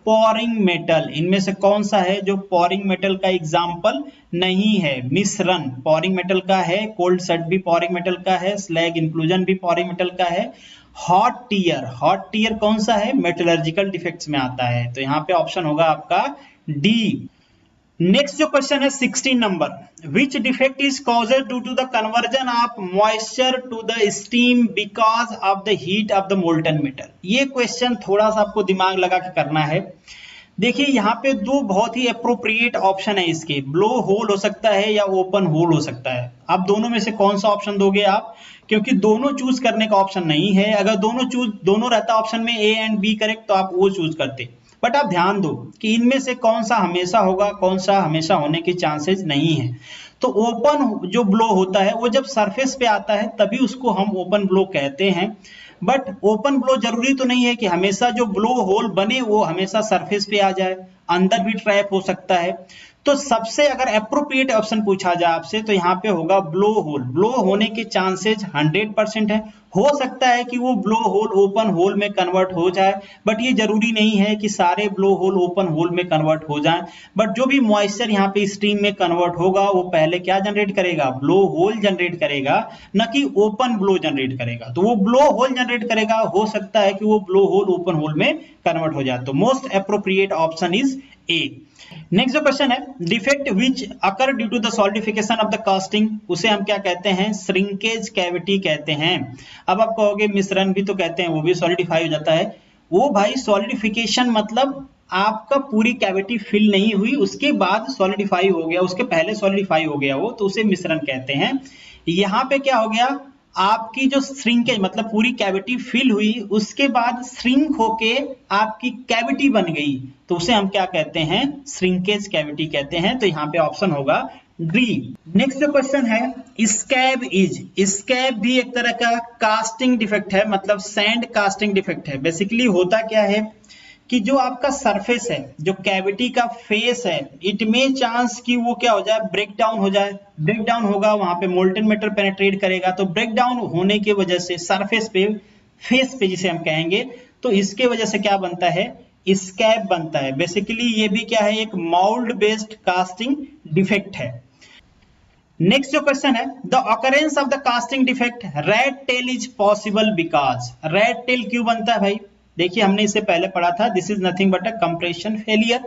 pouring metal. इनमें से कौन सा है जो पोरिंग मेटल का एग्जांपल नहीं है। मिश्रण पोरिंग मेटल का है, कोल्ड शट भी पोरिंग मेटल का है, स्लैग इंक्लूजन भी पोरिंग मेटल का है। हॉट टीयर कौन सा है, मेटलर्जिकल डिफेक्ट्स में आता है। तो यहाँ पे ऑप्शन होगा आपका डी। नेक्स्ट जो क्वेश्चन है 16 number, which defect is caused due to the conversion of moisture to the steam because of the heat of the molten metal. ये क्वेश्चन थोड़ा सा आपको दिमाग लगा के करना है। देखिए यहाँ पे दो बहुत ही अप्रोप्रिएट ऑप्शन है इसके, ब्लो होल हो सकता है या ओपन होल हो सकता है। अब दोनों में से कौन सा ऑप्शन दोगे आप, क्योंकि दोनों चूज करने का ऑप्शन नहीं है। अगर दोनों रहता ऑप्शन में ए एंड बी करेक्ट तो आप वो चूज करते, बट आप ध्यान दो कि इनमें से कौन सा हमेशा होगा, कौन सा हमेशा होने के चांसेस नहीं है। तो ओपन जो ब्लो होता है वो जब सरफेस पे आता है तभी उसको हम ओपन ब्लो कहते हैं। बट ओपन ब्लो जरूरी तो नहीं है कि हमेशा जो ब्लो होल बने वो हमेशा सरफेस पे आ जाए, अंदर भी ट्रैप हो सकता है। तो सबसे अगर अप्रोप्रिएट ऑप्शन पूछा जाए आपसे तो यहाँ पे होगा ब्लो होल। ब्लो होने के चांसेस 100% है। हो सकता है कि वो ब्लो होल ओपन होल में कन्वर्ट हो जाए, बट ये जरूरी नहीं है कि सारे ब्लो होल ओपन होल में कन्वर्ट हो जाएं। बट जो भी मॉइस्चर यहाँ पे स्टीम में कन्वर्ट होगा वो पहले क्या जनरेट करेगा, ब्लो होल जनरेट करेगा, न कि ओपन ब्लो जनरेट करेगा। तो वो ब्लो होल जनरेट करेगा, हो सकता है कि वो ब्लो होल ओपन होल में कन्वर्ट हो जाए। तो most appropriate option is A. Next जो क्वेश्चन है, defect which occur due to the solidification of the casting, उसे हम क्या कहते हैं, श्रिंकेज कैविटी कहते हैं। अब आप कहोगे मिश्रण भी तो कहते हैं, वो भी सॉलिडिफाई हो जाता है। वो भाई सॉलिडिफिकेशन मतलब आपका पूरी कैविटी फिल नहीं हुई उसके बाद सॉलिडिफाई हो गया, उसके पहले सॉलिडिफाई हो गया वो, तो उसे मिश्रण कहते हैं। यहाँ पे क्या हो गया, आपकी जो श्रिंकेज मतलब पूरी कैविटी फिल हुई उसके बाद श्रिंक होके आपकी कैविटी बन गई, तो उसे हम क्या कहते हैं, श्रिंकेज कैविटी कहते हैं। तो यहाँ पे ऑप्शन होगा डी। नेक्स्ट जो क्वेश्चन है, स्कैब भी एक तरह का कास्टिंग डिफेक्ट है, मतलब सैंड कास्टिंग डिफेक्ट है। बेसिकली होता क्या है कि जो आपका सरफेस है, जो कैविटी का फेस है, इट में चांस कि वो क्या हो जाए, ब्रेक डाउन हो जाए। ब्रेक डाउन होगा, वहां पे मोल्टन मेटल पेनिट्रेट करेगा, तो ब्रेक डाउन होने की वजह से सरफेस पे, फेस पे जिसे हम कहेंगे, तो इसके वजह से क्या बनता है, स्कैब बनता है। बेसिकली ये भी क्या है, एक मोल्ड बेस्ड कास्टिंग डिफेक्ट है। नेक्स्ट जो क्वेश्चन है, the occurrence of the casting defect red tell is possible because. Red tell क्यों बनता है भाई, देखिए हमने इससे पहले पढ़ा था, this is nothing but a compression failure.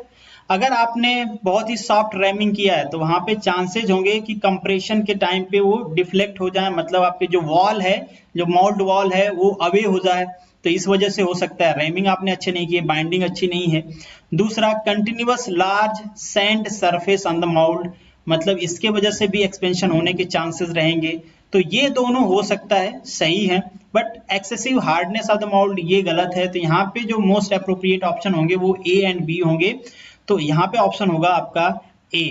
अगर आपने बहुत ही सॉफ्ट रैमिंग किया है तो वहां पे चांसेस होंगे कि कंप्रेशन के टाइम पे वो डिफ्लेक्ट हो जाए, मतलब आपके जो वॉल है, जो मोल्ड वॉल है वो अवे हो जाए, तो इस वजह से हो सकता है। रैमिंग आपने अच्छे नहीं की, बाइंडिंग अच्छी नहीं है। दूसरा, continuous large sand surface on the mould, मतलब इसके वजह से भी एक्सपेंशन होने के चांसेस रहेंगे। तो ये दोनों हो सकता है सही है, but excessive hardness of the mould ये गलत है। तो यहाँ पे जो मोस्ट अप्रोप्रिएट ऑप्शन होंगे वो ए एंड बी होंगे। तो यहाँ पे ऑप्शन होगा आपका A.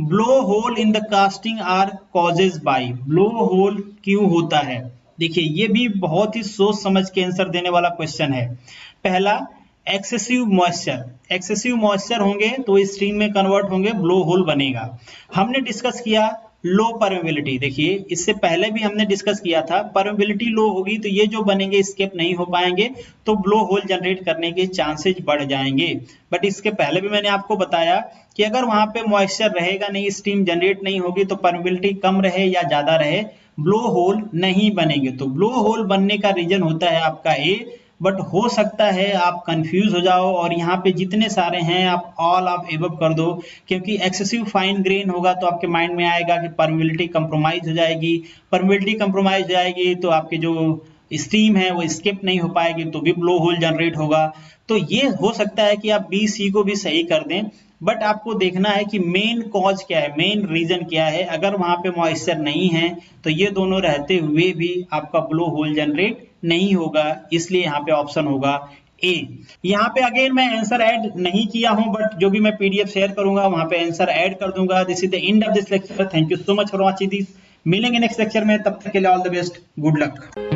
Blow hole in the casting are causes by. Blow hole क्यों होता है, देखिए ये भी बहुत ही सोच समझ के आंसर देने वाला क्वेश्चन है। पहला, एक्सेसिव मॉइस्चर होंगे तो स्टीम में कन्वर्ट होंगे, ब्लो होल बनेगा। हमने डिस्कस किया लो परमेबिलिटी, देखिए इससे पहले भी हमने डिस्कस किया था, परमेबिलिटी लो होगी तो ये जो बनेंगे स्केप नहीं हो पाएंगे, तो ब्लो होल जनरेट करने के चांसेस बढ़ जाएंगे। बट इसके पहले भी मैंने आपको बताया कि अगर वहां पे मॉइस्चर रहेगा नहीं, स्टीम जनरेट नहीं होगी, तो परमेबिलिटी कम रहे या ज्यादा रहे, ब्लो होल नहीं बनेंगे। तो ब्लो होल बनने का रीजन होता है आपका ए। बट हो सकता है आप कंफ्यूज हो जाओ और यहाँ पे जितने सारे हैं आप ऑल ऑफ एबव कर दो, क्योंकि एक्सेसिव फाइन ग्रेन होगा तो आपके माइंड में आएगा कि परमेबिलिटी कंप्रोमाइज हो जाएगी। परमेबिलिटी कंप्रोमाइज हो जाएगी तो आपके जो स्टीम है वो स्केप नहीं हो पाएगी, तो भी ब्लो होल जनरेट होगा। तो ये हो सकता है कि आप बी सी को भी सही कर दें, बट आपको देखना है कि मेन कॉज क्या है, मेन रीजन क्या है। अगर वहां पे मॉइस्चर नहीं है तो ये दोनों रहते हुए भी आपका ब्लो होल जनरेट नहीं होगा, इसलिए यहाँ पे ऑप्शन होगा ए। यहाँ पे अगेन मैं आंसर ऐड नहीं किया हूं, बट जो भी मैं पीडीएफ शेयर करूंगा वहां पे आंसर ऐड कर दूंगा। This is the end of this lecture. Thank you so much for watching this. मिलेंगे नेक्स्ट लेक्चर में, तब तक के लिए all the best, good luck.